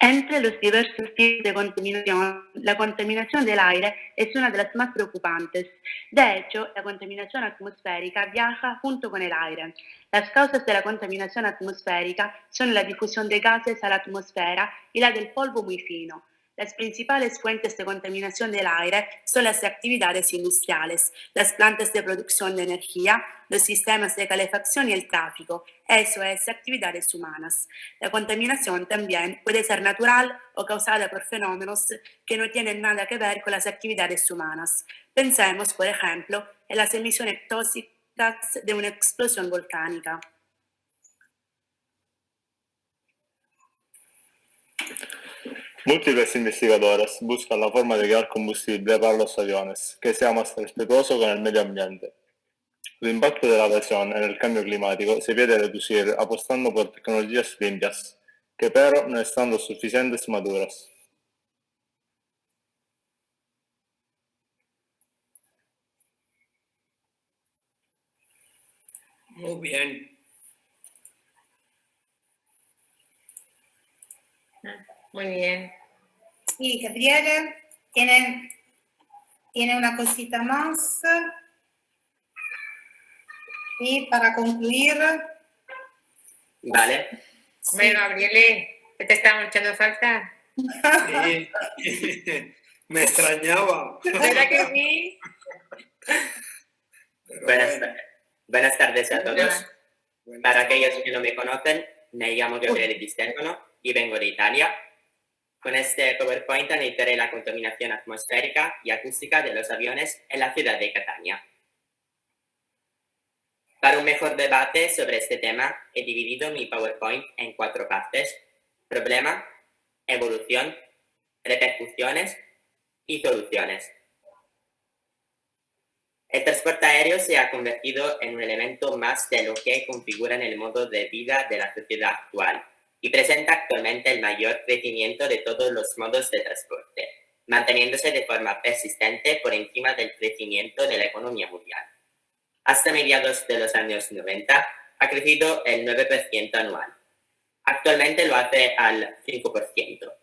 Entre los diversos tipos de contaminación, la contaminación del aire es una de las más preocupantes. De hecho, la contaminación atmosférica viaja junto con el aire. Las causas de la contaminación atmosférica son la difusión de gases a la atmósfera y la del polvo muy fino. Las principales fuentes de contaminación del aire son las actividades industriales, las plantas de producción de energía, los sistemas de calefacción y el tráfico, eso es, actividades humanas. La contaminación también puede ser natural o causada por fenómenos que no tienen nada que ver con las actividades humanas. Pensemos, por ejemplo, en las emisiones tóxicas de una explosión volcánica. Múltiples investigadores buscan la forma de crear combustible para los aviones que sea más respetuoso con el medio ambiente. El impacto de la aviación en el cambio climático se puede reducir apostando por tecnologías limpias, que pero no están lo suficientes maduras. Muy bien. Muy bien. Sí, Gabriele tiene una cosita más. Y para concluir. Vale. Bueno, Gabriele, ¿qué te estamos echando falta? Sí. Me extrañaba. ¿Verdad que sí? Buenas tardes a todos. Para aquellos que no me conocen, me llamo Gabriele Di Stefano y vengo de Italia. Con este PowerPoint analizaré la contaminación atmosférica y acústica de los aviones en la ciudad de Catania. Para un mejor debate sobre este tema, he dividido mi PowerPoint en 4 partes: problema, evolución, repercusiones y soluciones. El transporte aéreo se ha convertido en un elemento más de lo que configura en el modo de vida de la sociedad actual y presenta actualmente el mayor crecimiento de todos los modos de transporte, manteniéndose de forma persistente por encima del crecimiento de la economía mundial. Hasta mediados de los años 90 ha crecido el 9% anual. Actualmente lo hace al 5%.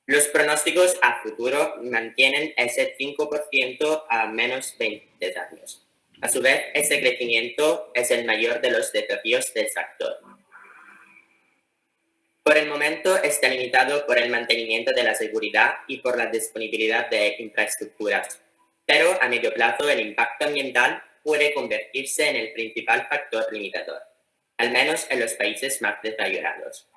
Los pronósticos a futuro mantienen ese 5% a menos 20 años. A su vez, este crecimiento es el mayor de los desafíos del sector. Por el momento está limitado por el mantenimiento de la seguridad y por la disponibilidad de infraestructuras, pero a medio plazo el impacto ambiental puede convertirse en el principal factor limitador, al menos en los países más desarrollados.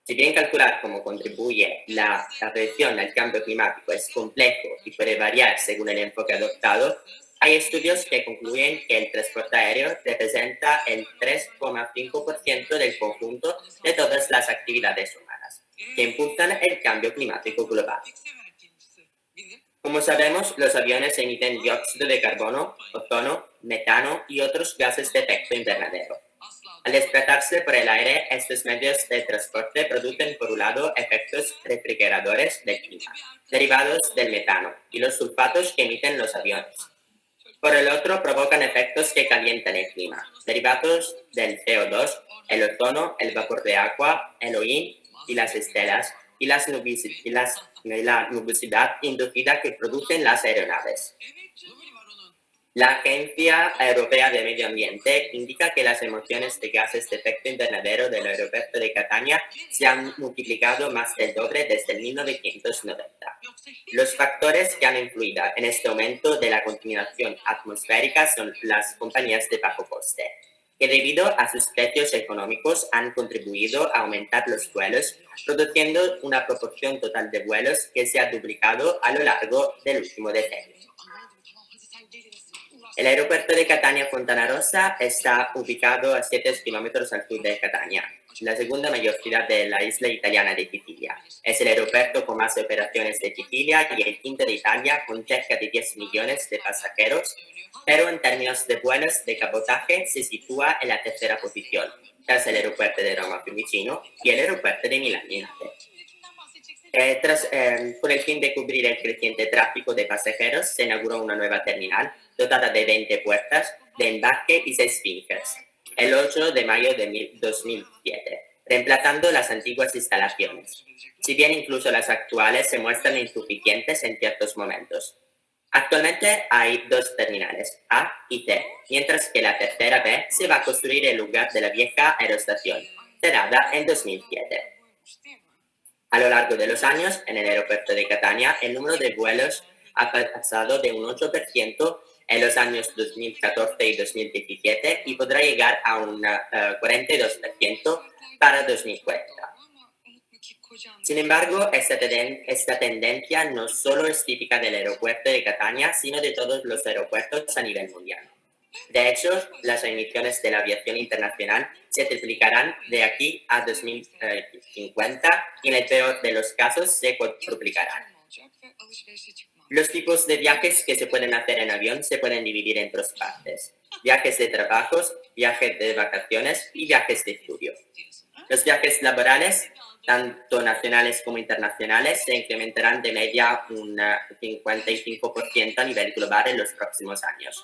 Si bien calcular cómo contribuye la adaptación al cambio climático es complejo y puede variar según el enfoque adoptado, hay estudios que concluyen que el transporte aéreo representa el 3,5% del conjunto de todas las actividades humanas que impulsan el cambio climático global. Como sabemos, los aviones emiten dióxido de carbono, ozono, metano y otros gases de efecto invernadero. Al desplazarse por el aire, estos medios de transporte producen, por un lado, efectos refrigeradores del clima, derivados del metano y los sulfatos que emiten los aviones. Por el otro, provocan efectos que calientan el clima, derivados del CO2, el ozono, el vapor de agua, el hollín y las estelas, y la nubosidad inducida que producen las aeronaves. La Agencia Europea de Medio Ambiente indica que las emisiones de gases de efecto invernadero del aeropuerto de Catania se han multiplicado más del doble desde 1990. Los factores que han influido en este aumento de la contaminación atmosférica son las compañías de bajo coste, que debido a sus precios económicos han contribuido a aumentar los vuelos, produciendo una proporción total de vuelos que se ha duplicado a lo largo del último decenio. El aeropuerto de Catania Fontana Rossa está ubicado a 7 kilómetros al sur de Catania, la segunda mayor ciudad de la isla italiana de Sicilia. Es el aeropuerto con más operaciones de Sicilia y el quinto de Italia, con cerca de 10 millones de pasajeros, pero en términos de vuelos de cabotaje se sitúa en la tercera posición, tras el aeropuerto de Roma Fiumicino y el aeropuerto de Milán Linate. Con el fin de cubrir el creciente tráfico de pasajeros, se inauguró una nueva terminal dotada de 20 puertas de embarque y 6 fincas, el 8 de mayo de 2007, reemplazando las antiguas instalaciones, si bien incluso las actuales se muestran insuficientes en ciertos momentos. Actualmente hay 2 terminales, A y C, mientras que la tercera B se va a construir en lugar de la vieja aeroestación, cerrada en 2007. A lo largo de los años, en el aeropuerto de Catania, el número de vuelos ha pasado de un 8% en los años 2014 y 2017 y podrá llegar a un 42% para 2040. Sin embargo, esta tendencia no solo es típica del aeropuerto de Catania, sino de todos los aeropuertos a nivel mundial. De hecho, las emisiones de la aviación internacional se triplicarán de aquí a 2050 y en el peor de los casos se cuadruplicarán. Los tipos de viajes que se pueden hacer en avión se pueden dividir en 2 partes: viajes de trabajos, viajes de vacaciones y viajes de estudio. Los viajes laborales, tanto nacionales como internacionales, se incrementarán de media un 55% a nivel global en los próximos años.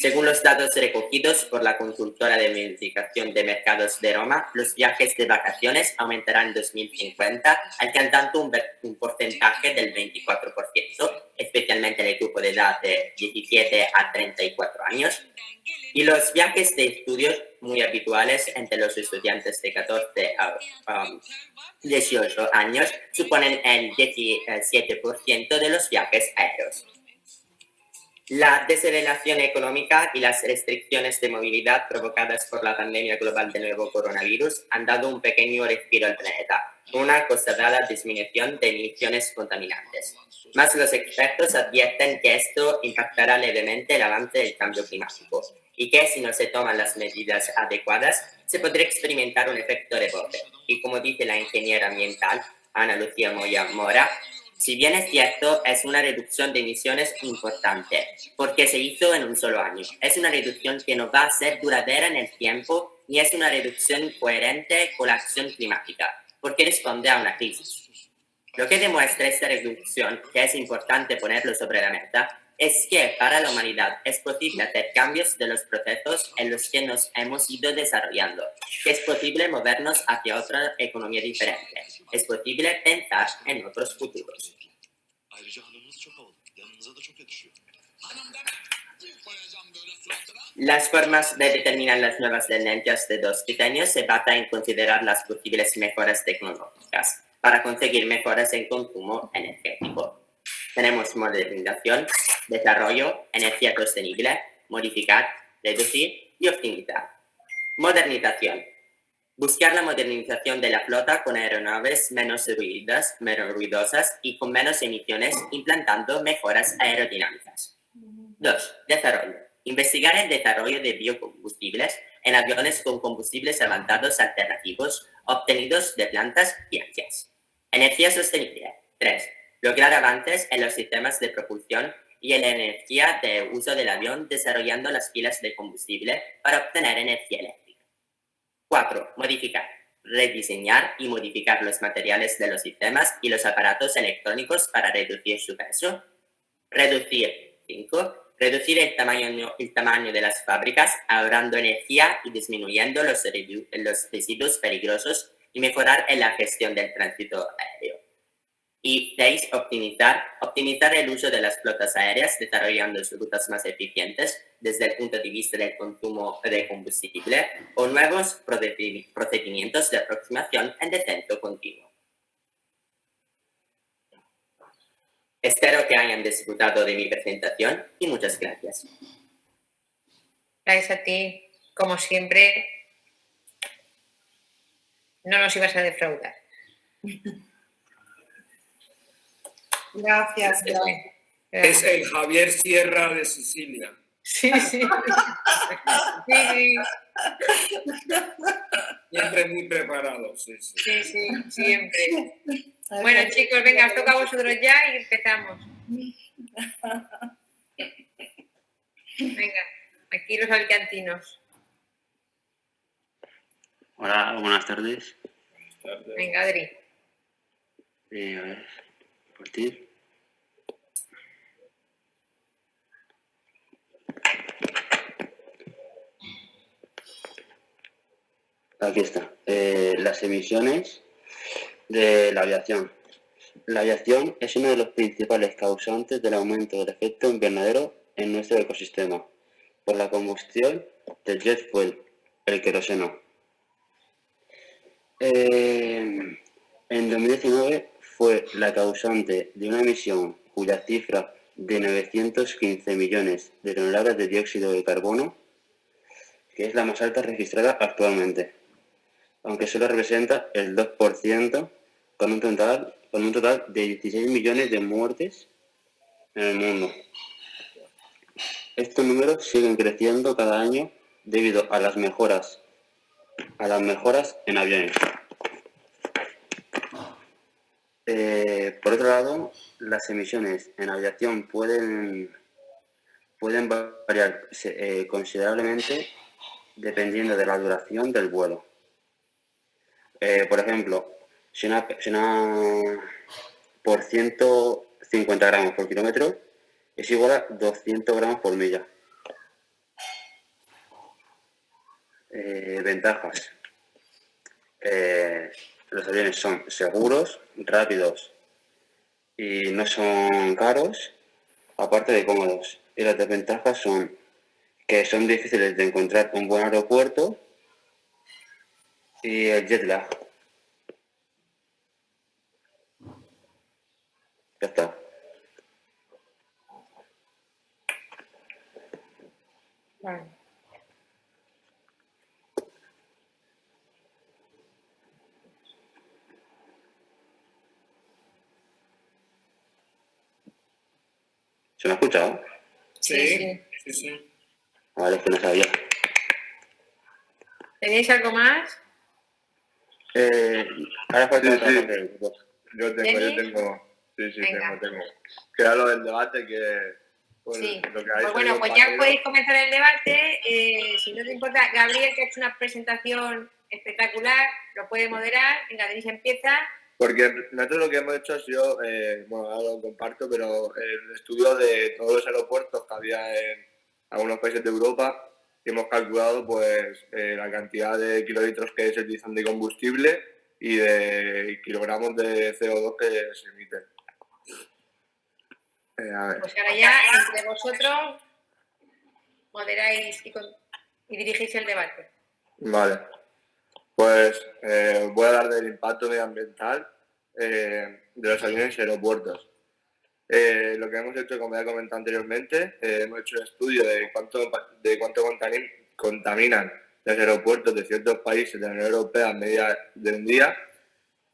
Según los datos recogidos por la consultora de verificación de mercados de Roma, los viajes de vacaciones aumentarán en 2050, alcanzando un porcentaje del 24%, especialmente en el grupo de edad de 17 a 34 años. Y los viajes de estudios muy habituales entre los estudiantes de 14 a 18 años suponen el 17% de los viajes aéreos. La desaceleración económica y las restricciones de movilidad provocadas por la pandemia global del nuevo coronavirus han dado un pequeño respiro al planeta, con una constatada disminución de emisiones contaminantes. Mas los expertos advierten que esto impactará levemente el avance del cambio climático y que si no se toman las medidas adecuadas, se podría experimentar un efecto rebote. Y como dice la ingeniera ambiental Ana Lucía Moya Mora, si bien es cierto, es una reducción de emisiones importante, porque se hizo en un solo año. Es una reducción que no va a ser duradera en el tiempo, ni es una reducción coherente con la acción climática, porque responde a una crisis. Lo que demuestra esta reducción, que es importante ponerlo sobre la mesa, es que para la humanidad es posible hacer cambios de los procesos en los que nos hemos ido desarrollando, que es posible movernos hacia otra economía diferente, es posible pensar en otros futuros. Las formas de determinar las nuevas tendencias de dos diseños se basan en considerar las posibles mejoras tecnológicas para conseguir mejoras en consumo energético. Tenemos modernización, desarrollo, energía sostenible, modificar, reducir y optimizar. Modernización. Buscar la modernización de la flota con aeronaves menos ruidosas y con menos emisiones, implantando mejoras aerodinámicas. 2. Desarrollo. Investigar el desarrollo de biocombustibles en aviones con combustibles avanzados alternativos obtenidos de plantas viejas. Energía sostenible. 3. Lograr avances en los sistemas de propulsión y en la energía de uso del avión desarrollando las pilas de combustible para obtener energía eléctrica. 4. Modificar. Rediseñar y modificar los materiales de los sistemas y los aparatos electrónicos para reducir su peso. Reducir. 5. Reducir el tamaño de las fábricas, ahorrando energía y disminuyendo los residuos peligrosos y mejorar en la gestión del tránsito aéreo. Y 6. Optimizar el uso de las flotas aéreas, desarrollando rutas más eficientes desde el punto de vista del consumo de combustible o nuevos procedimientos de aproximación en descenso continuo. Espero que hayan disfrutado de mi presentación y muchas gracias. Gracias a ti, como siempre, no nos ibas a defraudar. Gracias. Es el Javier Sierra de Sicilia. Sí, sí. Sí. Siempre muy preparado, sí. Sí, siempre. Bueno, chicos, venga, os toca a vosotros ya y empezamos. Venga, aquí los alicantinos. Hola, buenas tardes. Venga, Adri. A ver, partir. Aquí está. Las emisiones de la aviación. La aviación es uno de los principales causantes del aumento del efecto invernadero en nuestro ecosistema, por la combustión del jet fuel, el queroseno. En 2019 fue la causante de una emisión cuya cifra de 915 millones de toneladas de dióxido de carbono, que es la más alta registrada actualmente, aunque solo representa el 2%, con un total de 16 millones de muertes en el mundo. Estos números siguen creciendo cada año debido a las mejoras en aviones. Por otro lado, las emisiones en aviación pueden variar considerablemente dependiendo de la duración del vuelo. Por ejemplo, si una por 150 gramos por kilómetro es igual a 200 gramos por milla. Ventajas. Los aviones son seguros, rápidos y no son caros, aparte de cómodos. Y las desventajas son que son difíciles de encontrar un buen aeropuerto y el jet lag. Ya está. Vale. ¿Se me ha escuchado? Sí. Vale, es que no sabía. ¿Tenéis algo más? Ahora falta otra Sí. parte del grupo. Yo tengo. Sí, Venga. tengo. Que era lo del debate que. Pues, Sí. lo que hay Pues bueno, son pues los ya partidos. podéis comenzar el debate. Si no te importa, Gabriel, que ha hecho una presentación espectacular, lo puede moderar. Venga, Denis empieza. Porque nosotros lo que hemos hecho ha sido, bueno, ahora lo comparto, pero el estudio de todos los aeropuertos que había en algunos países de Europa y hemos calculado pues la cantidad de kilolitros que se utilizan de combustible y de kilogramos de CO2 que se emiten. A ver. Pues ahora ya, entre vosotros, moderáis y dirigís el debate. Vale. Pues voy a hablar del impacto medioambiental de los aviones y aeropuertos. Lo que hemos hecho, como ya he comentado anteriormente, hemos hecho un estudio de cuánto contaminan los aeropuertos de ciertos países de la Unión Europea a medida del día,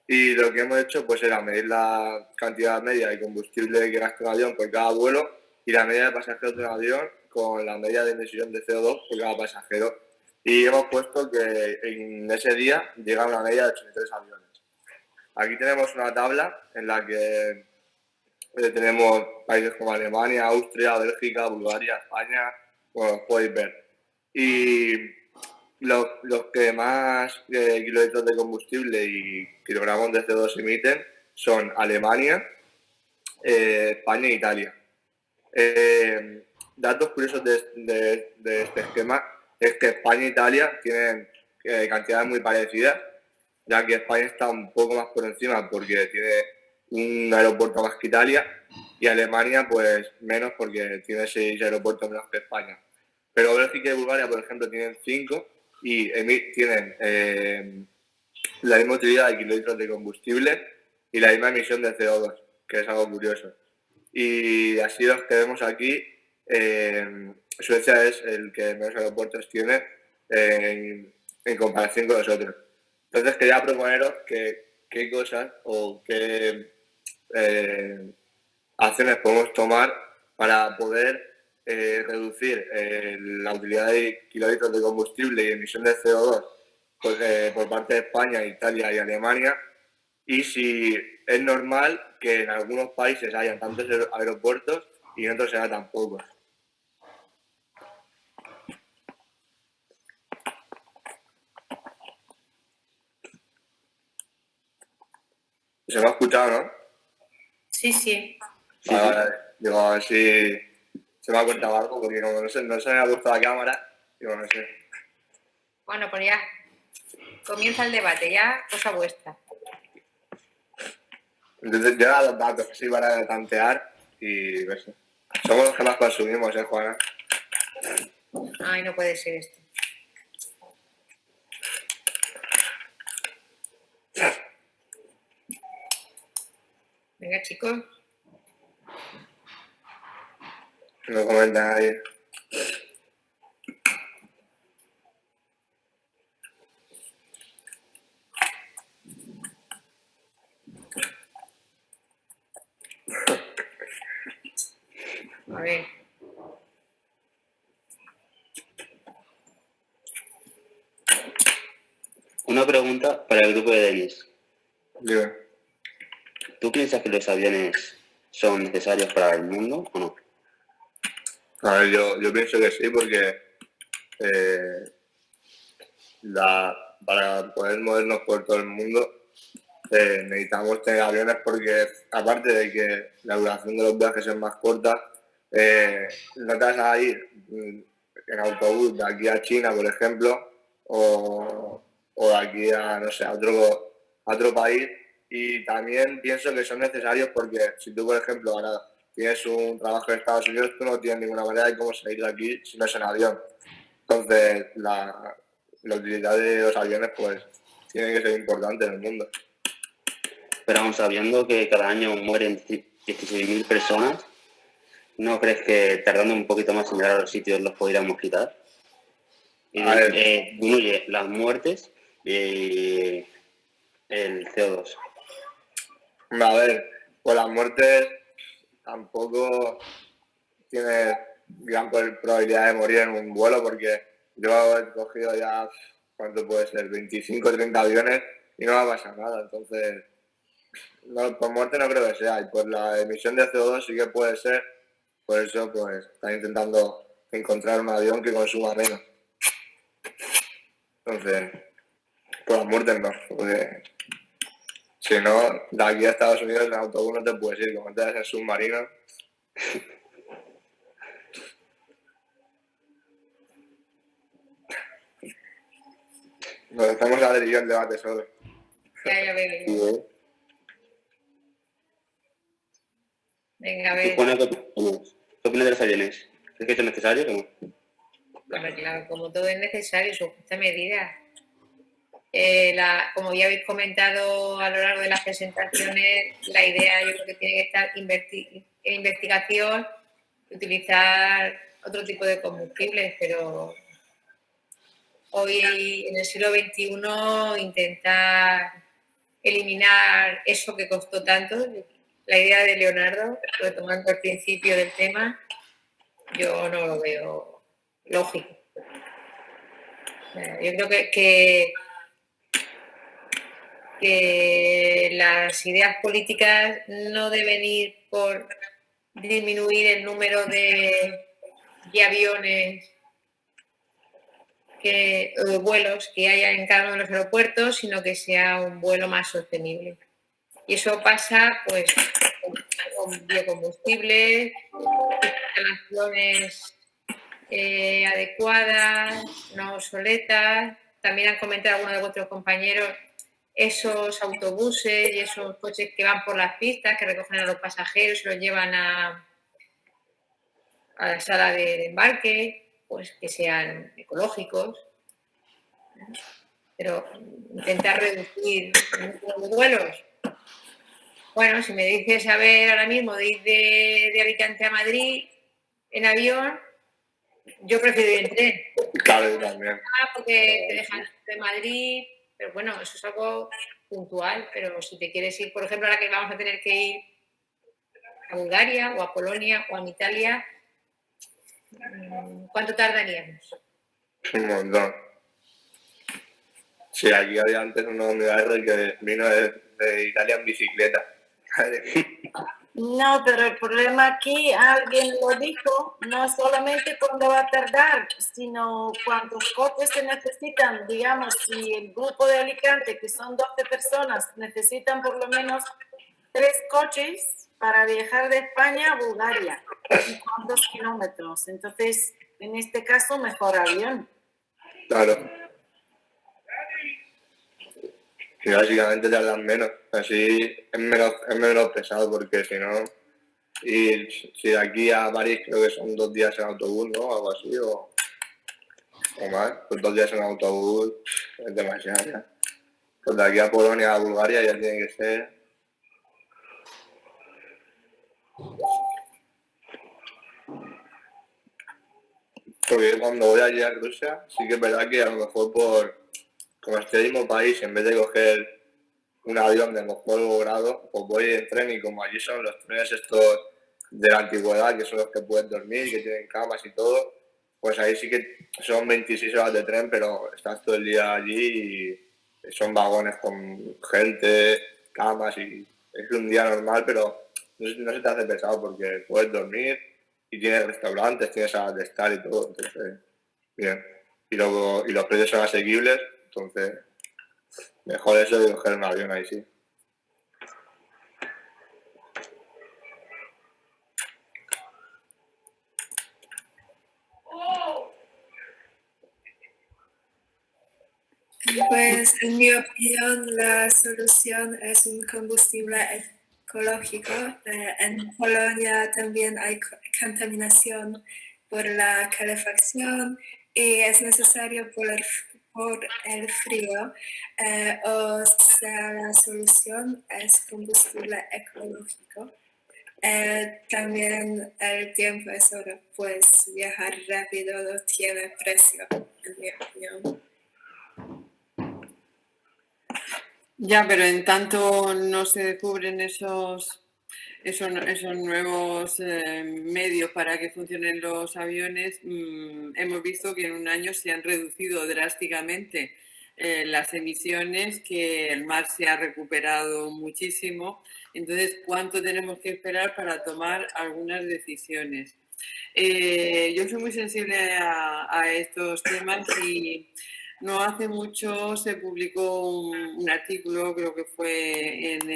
y lo que hemos hecho pues era medir la cantidad media de combustible que gasta un avión por cada vuelo y la media de pasajeros de un avión con la media de emisión de CO2 por cada pasajero. Y hemos puesto que en ese día llega una media de 83 aviones. Aquí tenemos una tabla en la que tenemos países como Alemania, Austria, Bélgica, Bulgaria, España, bueno, podéis ver. Y los que más kilolitros de combustible y kilogramos de CO2 emiten son Alemania, España e Italia. Datos curiosos de este esquema es que España e Italia tienen cantidades muy parecidas, ya que España está un poco más por encima porque tiene un aeropuerto más que Italia, y Alemania pues menos porque tiene 6 aeropuertos menos que España. Pero Bélgica y Bulgaria, por ejemplo, tienen 5 y tienen la misma utilidad de kilolitros de combustible y la misma emisión de CO2, que es algo curioso. Y así los que vemos aquí, Suecia es el que menos aeropuertos tiene en comparación con los otros. Entonces quería proponeros qué cosas o qué acciones podemos tomar para poder reducir la utilidad de kilolitros de combustible y emisión de CO2 pues, por parte de España, Italia y Alemania, y si es normal que en algunos países hayan tantos aeropuertos y en otros sea tan pocos. ¿Se me ha escuchado, no? Sí. Vale. Digo, a ver si se me ha cortado algo, porque como no se me ha puesto la cámara, digo, no sé. Bueno, pues ya comienza el debate, ya cosa vuestra. Entonces, yo los datos así para tantear y no sé. Somos los que más consumimos, Juana. Ay, no puede ser esto. Venga, chicos. No comenta nadie. A ver. Una pregunta para el grupo de Denis. Dime. ¿Tú piensas que los aviones son necesarios para el mundo o no? A ver, yo pienso que sí, porque para poder movernos por todo el mundo necesitamos tener aviones, porque aparte de que la duración de los viajes es más corta, no te vas a ir en autobús de aquí a China, por ejemplo, o de aquí a, no sé, a otro país. Y también pienso que son necesarios porque si tú, por ejemplo, ahora tienes un trabajo en Estados Unidos, tú no tienes ninguna manera de cómo salir de aquí si no es en avión. Entonces, la utilidad de los aviones, pues, tiene que ser importante en el mundo. Pero aún sabiendo que cada año mueren 16.000 personas, ¿no crees que tardando un poquito más en llegar a los sitios los podríamos quitar? Y disminuye las muertes y el CO2. A ver, pues las muertes tampoco tienes gran probabilidad de morir en un vuelo porque yo he cogido ya, ¿cuánto puede ser? 25 o 30 aviones y no me ha pasado nada. Entonces, no, por muerte no creo que sea. Y por la emisión de CO2 sí que puede ser. Por eso, pues, están intentando encontrar un avión que consuma menos. Entonces, por las muertes no. Porque si no, de aquí a Estados Unidos en autobús no te puedes ir. Como te das en submarino. Nos estamos a dirigir el debate solo. Ya veo. Venga, a ver. ¿Qué opinas de los aviones? ¿Crees que es necesario o no? Bueno, claro, como todo es necesario, su justa medida. Como ya habéis comentado a lo largo de las presentaciones, la idea yo creo que tiene que estar en investigación, utilizar otro tipo de combustibles, pero hoy en el siglo XXI intentar eliminar eso que costó tanto, la idea de Leonardo, retomando el principio del tema, yo no lo veo lógico. Yo creo que las ideas políticas no deben ir por disminuir el número de aviones o de vuelos que haya en cada uno de los aeropuertos, sino que sea un vuelo más sostenible. Y eso pasa pues con biocombustibles, instalaciones adecuadas, no obsoletas. También han comentado algunos de vuestros compañeros esos autobuses y esos coches que van por las pistas, que recogen a los pasajeros y los llevan a la sala de embarque, pues que sean ecológicos. Pero intentar reducir el número de vuelos. Bueno, si me dices, a ver, ahora mismo de ir de Alicante a Madrid en avión, yo prefiero ir en tren. Claro, también. Porque te dejan de Madrid, pero bueno, eso es algo puntual, pero si te quieres ir, por ejemplo, ahora que vamos a tener que ir a Bulgaria o a Polonia o a Italia, ¿cuánto tardaríamos? Un montón. Sí, aquí había antes una unidad que vino de Italia en bicicleta. No, pero el problema aquí, alguien lo dijo, no solamente cuándo va a tardar, sino cuántos coches se necesitan. Digamos, si el grupo de Alicante, que son 12 personas, necesitan por lo menos 3 coches para viajar de España a Bulgaria, y cuántos kilómetros. Entonces, en este caso, mejor avión. Claro. Y básicamente tardan menos, así es menos pesado porque si no, y si de aquí a París creo que son 2 días en autobús, ¿no? Algo así, o más, pues 2 días en autobús es demasiado ya. Pues de aquí a Polonia, a Bulgaria ya tiene que ser. Porque cuando voy allí a Rusia, sí que es verdad que a lo mejor como estoy en el mismo país, en vez de coger un avión de mejor grado, pues voy en tren y como allí son los trenes estos de la antigüedad, que son los que puedes dormir, que tienen camas y todo, pues ahí sí que son 26 horas de tren, pero estás todo el día allí y son vagones con gente, camas y es un día normal, pero no se te hace pesado porque puedes dormir y tienes restaurantes, tienes salas de estar y todo, entonces, bien. Y los precios son asequibles. Entonces, mejor eso de coger un avión ahí sí. Pues en mi opinión la solución es un combustible ecológico. En Polonia también hay contaminación por la calefacción y es necesario por el frío. O sea, la solución es combustible ecológico. También el tiempo es oro, pues viajar rápido no tiene precio, en mi opinión. Ya, pero en tanto no se descubren esos nuevos medios para que funcionen los aviones, hemos visto que en un año se han reducido drásticamente las emisiones, que el mar se ha recuperado muchísimo. Entonces, ¿cuánto tenemos que esperar para tomar algunas decisiones? Yo soy muy sensible a estos temas y no hace mucho se publicó un artículo, creo que fue en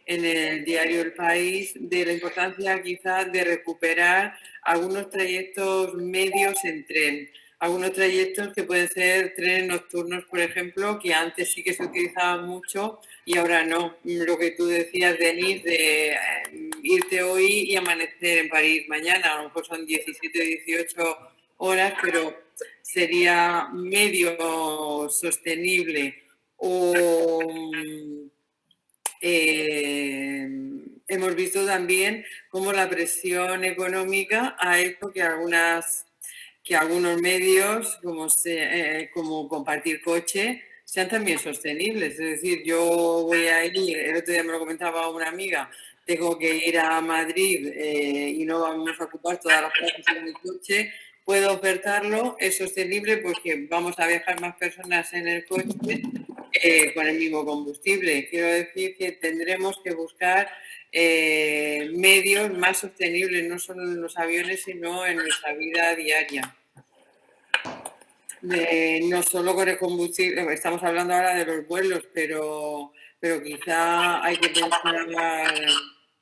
el diario El País, de la importancia quizás de recuperar algunos trayectos medios en tren. Algunos trayectos que pueden ser trenes nocturnos, por ejemplo, que antes sí que se utilizaban mucho y ahora no. Lo que tú decías, Denis, de irte hoy y amanecer en París mañana, a lo mejor son 17, 18 horas, pero sería medio sostenible. O hemos visto también cómo la presión económica ha hecho que algunos medios, como compartir coche, sean también sostenibles. Es decir, yo voy a ir, el otro día me lo comentaba una amiga, tengo que ir a Madrid y no vamos a ocupar todas las plazas en el coche, puedo ofertarlo, es sostenible porque vamos a viajar más personas en el coche con el mismo combustible. Quiero decir que tendremos que buscar medios más sostenibles, no solo en los aviones, sino en nuestra vida diaria. No solo con el combustible, estamos hablando ahora de los vuelos, pero quizá hay que pensar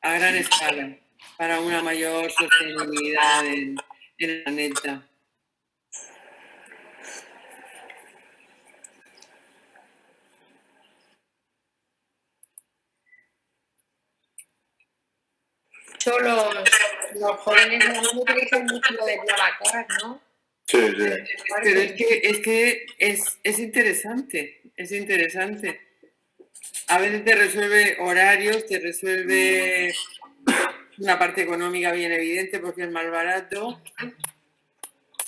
a gran escala para una mayor sostenibilidad en el planeta. Los jóvenes no utilizan mucho lo de BlaBlaCar, ¿no? Sí. Pero es que es interesante, es interesante. A veces te resuelve horarios, te resuelve una parte económica bien evidente porque es más barato.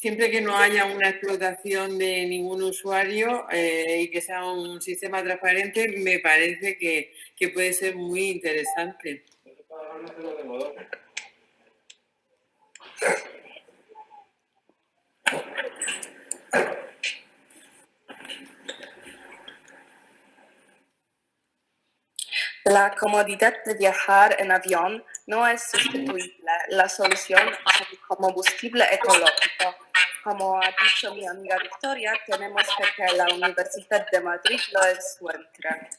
Siempre que no haya una explotación de ningún usuario y que sea un sistema transparente, me parece que puede ser muy interesante. La comodidad de viajar en avión no es sustituible. La solución es el combustible ecológico. Como ha dicho mi amiga Victoria, tenemos que la Universidad de Madrid lo encuentre.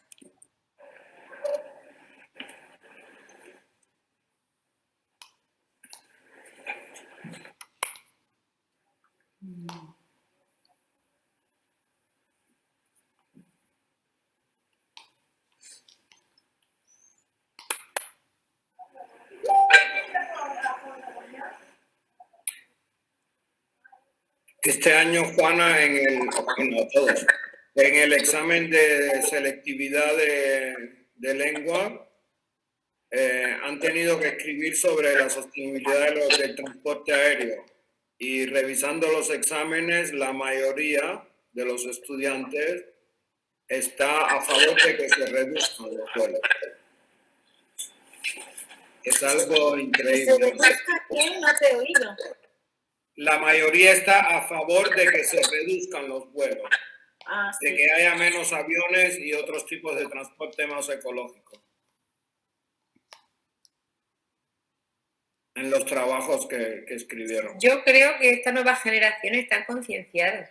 Este año, Juana, en el examen de selectividad de lengua, han tenido que escribir sobre la sostenibilidad del transporte aéreo. Y revisando los exámenes, la mayoría de los estudiantes está a favor de que se reduzcan los vuelos. Es algo increíble. ¿Quién no te he oído? La mayoría está a favor de que se reduzcan los vuelos, Sí. de que haya menos aviones y otros tipos de transporte más ecológico. En los trabajos que escribieron. Yo creo que estas nuevas generaciones están concienciadas.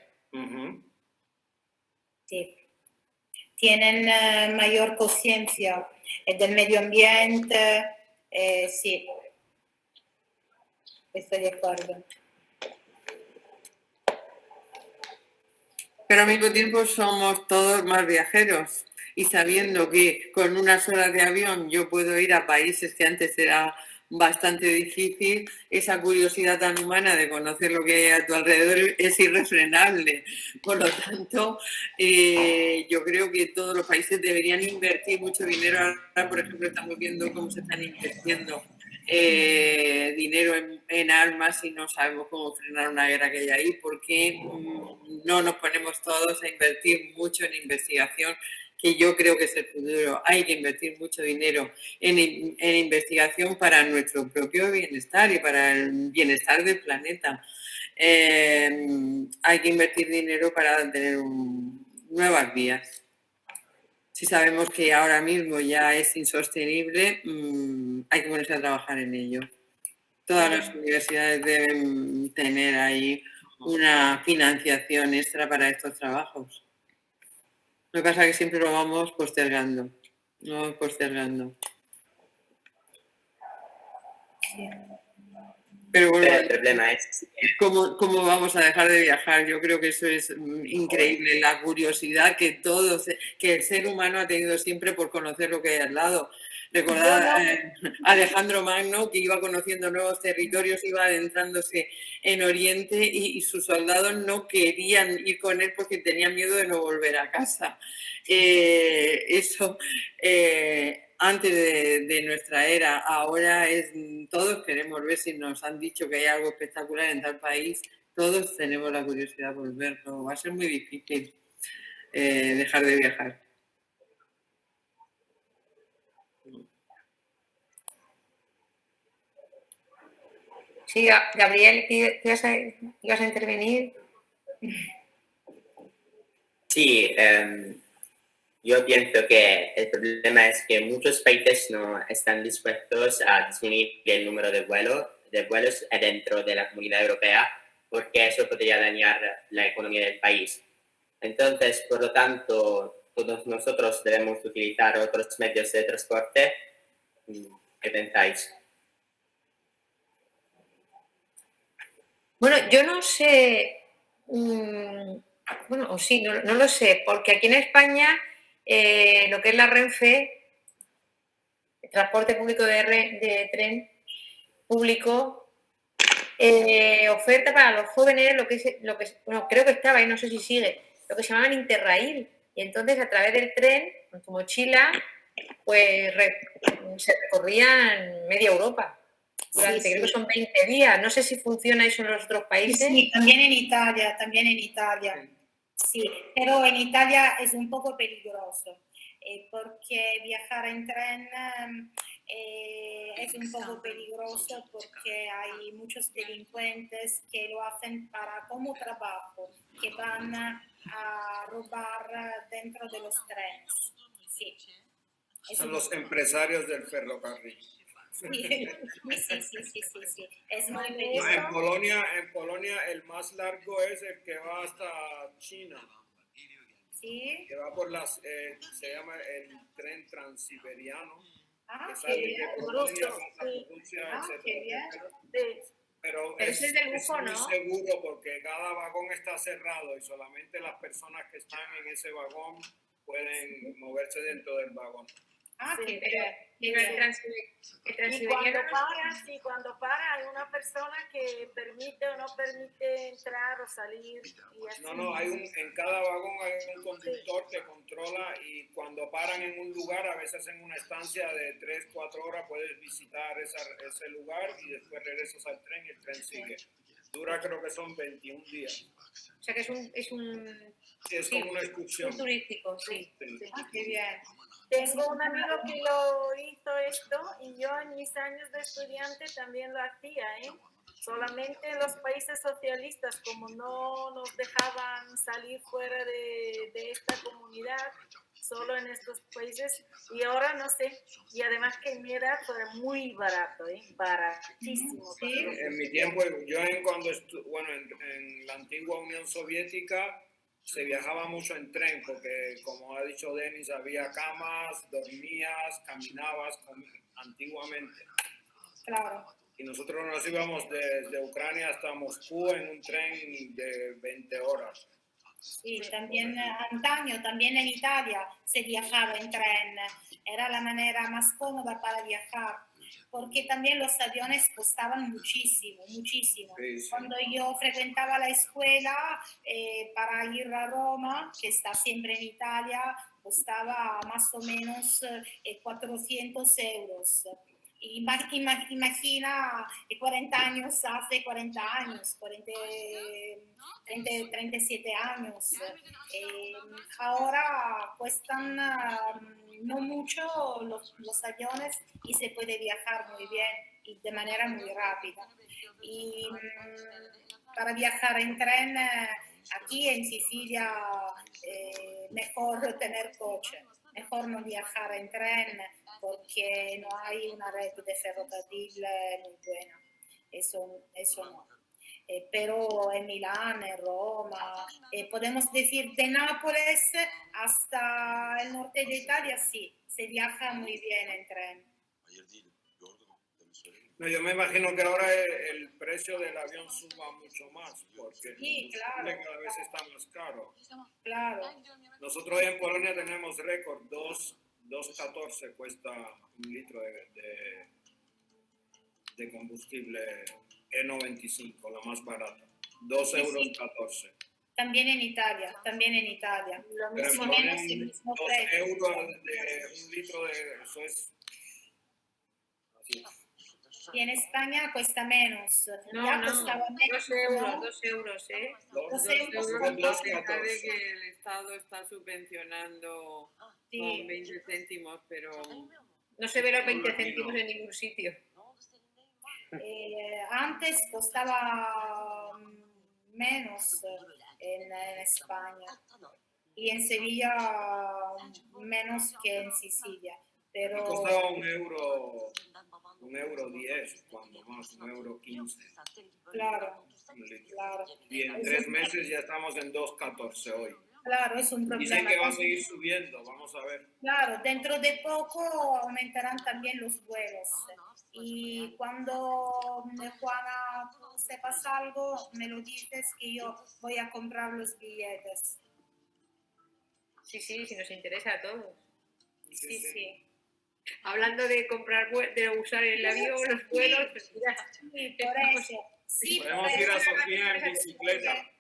Sí. Tienen mayor conciencia del medio ambiente. Sí, estoy de acuerdo. Pero al mismo tiempo somos todos más viajeros y sabiendo que con unas horas de avión yo puedo ir a países que antes era bastante difícil, esa curiosidad tan humana de conocer lo que hay a tu alrededor es irrefrenable. Por lo tanto, yo creo que todos los países deberían invertir mucho dinero. Ahora, por ejemplo, estamos viendo cómo se están invirtiendo dinero en armas y no sabemos cómo frenar una guerra que hay ahí. ¿Por qué no nos ponemos todos a invertir mucho en investigación? Que yo creo que es el futuro. Hay que invertir mucho dinero en investigación para nuestro propio bienestar y para el bienestar del planeta. Hay que invertir dinero para tener nuevas vías. Si sabemos que ahora mismo ya es insostenible, hay que ponerse a trabajar en ello. Todas las universidades deben tener ahí una financiación extra para estos trabajos. Lo que pasa es que siempre lo vamos postergando. Pero bueno, el problema es ¿cómo vamos a dejar de viajar? Yo creo que eso es increíble, la curiosidad que el ser humano ha tenido siempre por conocer lo que hay al lado. Recordad Alejandro Magno, que iba conociendo nuevos territorios, iba adentrándose en Oriente y sus soldados no querían ir con él porque tenían miedo de no volver a casa. Antes de nuestra era, ahora todos queremos ver si nos han dicho que hay algo espectacular en tal país, todos tenemos la curiosidad por verlo. Va a ser muy difícil dejar de viajar. Sí, Gabriel, ¿ibas a intervenir? Sí, yo pienso que el problema es que muchos países no están dispuestos a disminuir el número de vuelos dentro de la Comunidad Europea porque eso podría dañar la economía del país. Entonces, por lo tanto, todos nosotros debemos utilizar otros medios de transporte. ¿Qué pensáis? Bueno, yo no sé, bueno, o sí, no lo sé, porque aquí en España lo que es la Renfe, el transporte público de tren público, oferta para los jóvenes bueno, creo que estaba ahí, no sé si sigue, lo que se llamaban Interrail. Y entonces a través del tren, con tu mochila, pues se recorrían media Europa. Durante, creo que son 20 días. No sé si funciona eso en los otros países. Sí, también en Italia. Sí, pero en Italia es un poco peligroso porque viajar en tren es un poco peligroso porque hay muchos delincuentes que lo hacen como trabajo, que van a robar dentro de los trenes. Sí. Son los empresarios del ferrocarril. Sí. Es muy no, en Polonia el más largo es el que va hasta China. Sí. Que va por se llama el tren transiberiano. Que sale de Polonia hasta Rusia, etc. Pero es muy seguro porque cada vagón está cerrado y solamente las personas que están en ese vagón pueden moverse dentro del vagón. Sí, pero el transiberiano y cuando para hay una persona que permite o no permite entrar o salir. Y así. No, en cada vagón hay un conductor que controla y cuando paran en un lugar, a veces en una estancia de 3-4 horas puedes visitar ese lugar y después regresas al tren y el tren sigue. Dura creo que son 21 días. O sea que es como una excursión. Un turístico, sí. Qué bien. Tengo un amigo que lo hizo esto y yo en mis años de estudiante también lo hacía, Solamente en los países socialistas, como no nos dejaban salir fuera de esta comunidad, solo en estos países, y ahora no sé, y además que en mi edad fue muy barato, baratísimo. Sí, en mi tiempo, en la antigua Unión Soviética, se viajaba mucho en tren porque, como ha dicho Denis, había camas, dormías, caminabas antiguamente. Claro. Y nosotros nos íbamos desde Ucrania hasta Moscú en un tren de 20 horas. Sí, también antaño, también en Italia se viajaba en tren, era la manera más cómoda para viajar, porque también los aviones costaban muchísimo, muchísimo. Sí, sí. Cuando yo frecuentaba la escuela, para ir a Roma, que está siempre en Italia, costaba más o menos 400 euros. Imagina 40 años, hace 40 años, 37 años. Ahora cuestan no mucho los aviones y se puede viajar muy bien y de manera muy rápida. Y para viajar en tren, aquí en Sicilia, mejor tener coche. Mejor no viajar en tren porque no hay una red de ferrocarril muy buena. Eso no. Pero en Milán, en Roma, podemos decir de Nápoles hasta el norte de Italia, sí, se viaja muy bien en tren. No, yo me imagino que ahora el precio del avión suba mucho más porque Sí, claro. cada vez está más caro. Claro. Nosotros en Polonia tenemos récord, 2.14 cuesta un litro de combustible E95, la más barata, 2,14 euros. También en Italia, también en Italia. Pero Más o menos el mismo 2 precio. euros de un litro de eso es así. Y en España cuesta menos. No, Ya no, costaba menos, 2 euros, ¿no? 2 euros, ¿eh? 2 euros A con pesar de que el Estado está subvencionando Sí. con 20 céntimos, pero No se ve los 20 céntimos en ningún sitio. Antes costaba menos en España y en Sevilla menos que en Sicilia. Pero Costaba un euro 10, cuando más, un euro 15. claro, claro. Y en 3 meses ya estamos en 2,14 hoy. Claro, es un Dicen problema. que va a seguir subiendo, vamos a ver. Claro, dentro de poco aumentarán también los vuelos. Y cuando, Juana, tú sepas algo, me lo dices que yo voy a comprar los billetes. Sí, sí, si nos interesa a todos. Sí, sí. Hablando de comprar, de usar el avión, los vuelos, pues mira, Sí, por eso. Sí, Podemos por ir a eso. Sofía en bicicleta.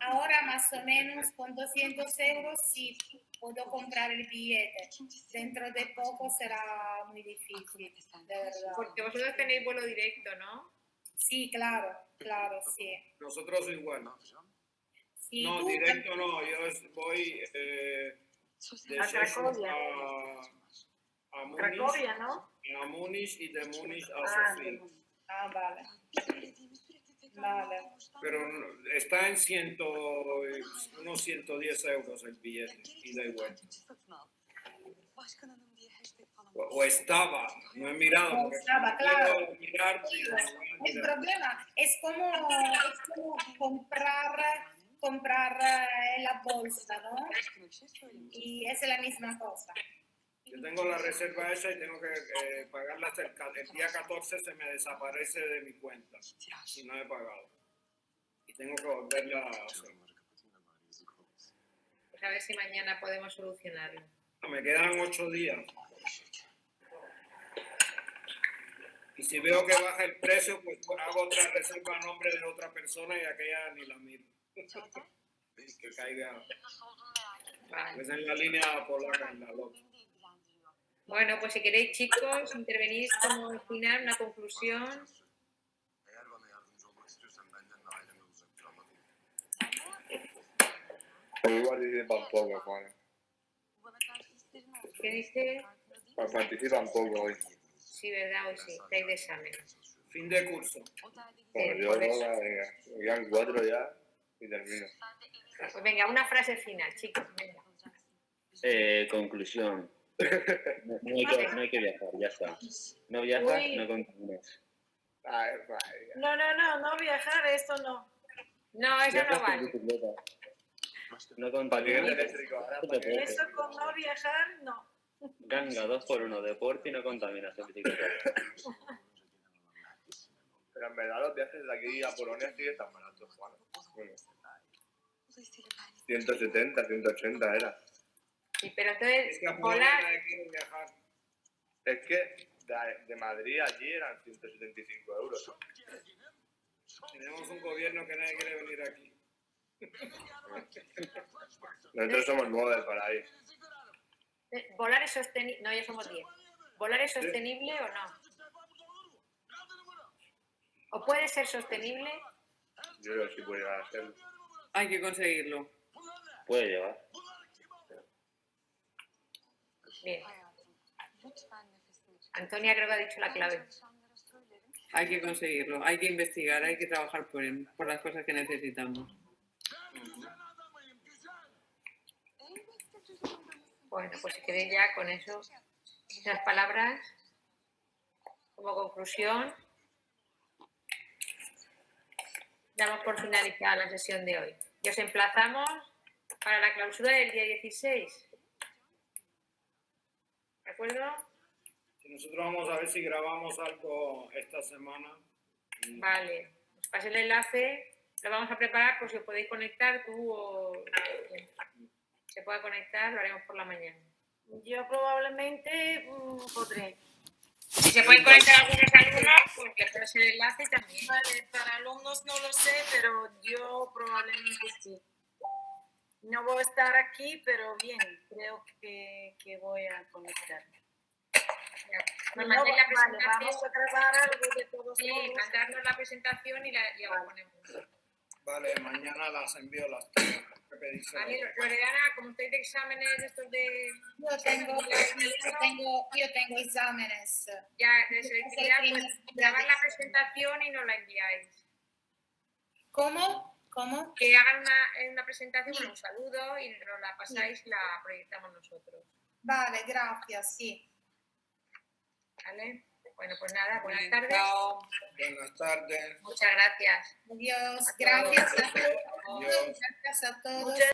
Ahora más o menos con 200 euros sí puedo comprar el billete. Dentro de poco será muy difícil, de verdad. Porque vosotros tenéis vuelo directo, ¿no? Sí, claro, claro, sí. Nosotros igual. Sí, No, tú directo no, yo voy de A Rzeszów Cracovia. a Múnich, Cracovia, ¿no? a Múnich y de Múnich a Ah, Sofía. vale. Vale. Pero está en unos 110 euros el billete, ida y vuelta. O estaba, no he mirado. No porque estaba, quiero claro. mirar, Sí, digo, el problema es como comprar en la bolsa, ¿no? Y es la misma cosa. yo tengo la reserva esa y tengo que pagarla hasta el día 14, se me desaparece de mi cuenta si no he pagado. Y tengo que volverla a hacer. Pues a ver si mañana podemos solucionarlo. Me quedan 8 días. Y si veo que baja el precio, pues hago otra reserva a nombre de otra persona y aquella ni la miro. Que caiga. Pues en la línea polaca, en la LOT. Bueno, pues si queréis, chicos, intervenís como final, una conclusión. Igual participan poco, Juan. ¿Qué dice? Participan poco hoy. Sí, ¿verdad? Hoy sí, estáis de examen. Fin de curso. Bueno, yo por eso. no, me quedan 4 ya y termino. Pues venga, una frase final, chicos. Venga. Conclusión. No hay que viajar, ya está. No viajas, Uy. no contaminas. No viajar, esto no. No, eso no Viajas con vale. bicicleta. No Patinete contaminas. eléctrico, ahora Eso con no viajar, no. Ganga 2x1, deporte y no contaminas en bicicleta. Pero en verdad los viajes de aquí a Polonia sí están baratos, Juan. Bueno. 170, 180 era. Sí, pero entonces, Es que a volar, Polonia quieren viajar. Es que de Madrid allí eran 175 euros. Tenemos un gobierno que nadie quiere venir aquí. Nosotros somos 9 para ir. ¿volar es sostenible? No, ya somos 10. ¿Volar es sostenible o no? ¿O puede ser sostenible? Yo creo que sí puede llegar a serlo. Hay que conseguirlo. Puede llegar. Bien. Antonia creo que ha dicho la clave. Hay que conseguirlo. Hay que investigar, hay que trabajar por las cosas que necesitamos. Bueno, pues si queréis ya con eso, esas palabras, como conclusión, damos por finalizada la sesión de hoy. Y os emplazamos para la clausura del día 16. ¿De acuerdo? Si nosotros vamos a ver si grabamos algo esta semana. Vale, os pasé el enlace, lo vamos a preparar por si os podéis conectar, tú o se pueda conectar, lo haremos por la mañana. Yo probablemente podré. Si se pueden conectar algunos alumnos, pues que os el enlace también. Vale, para alumnos no lo sé, pero yo probablemente sí. No voy a estar aquí, pero bien, creo que voy a conectarme. Me No, mandéis la vale, presentación. vamos a grabar algo de todos Sí, modos. mandarnos la presentación y la ponemos. Vale, mañana las envío las tengo que pedir. Vale, Loredana, como estáis de exámenes estos de... Yo tengo exámenes. Ya, de selectividad, pues grabar la presentación y nos la enviáis. ¿Cómo? ¿Cómo? Que hagan una presentación con un saludo y nos la pasáis y la proyectamos nosotros. Vale, gracias, sí. ¿Vale? Bueno, pues nada, buenas tardes. Buenas tardes. Muchas gracias. Adiós. Gracias a todos. Adiós. Gracias a todos.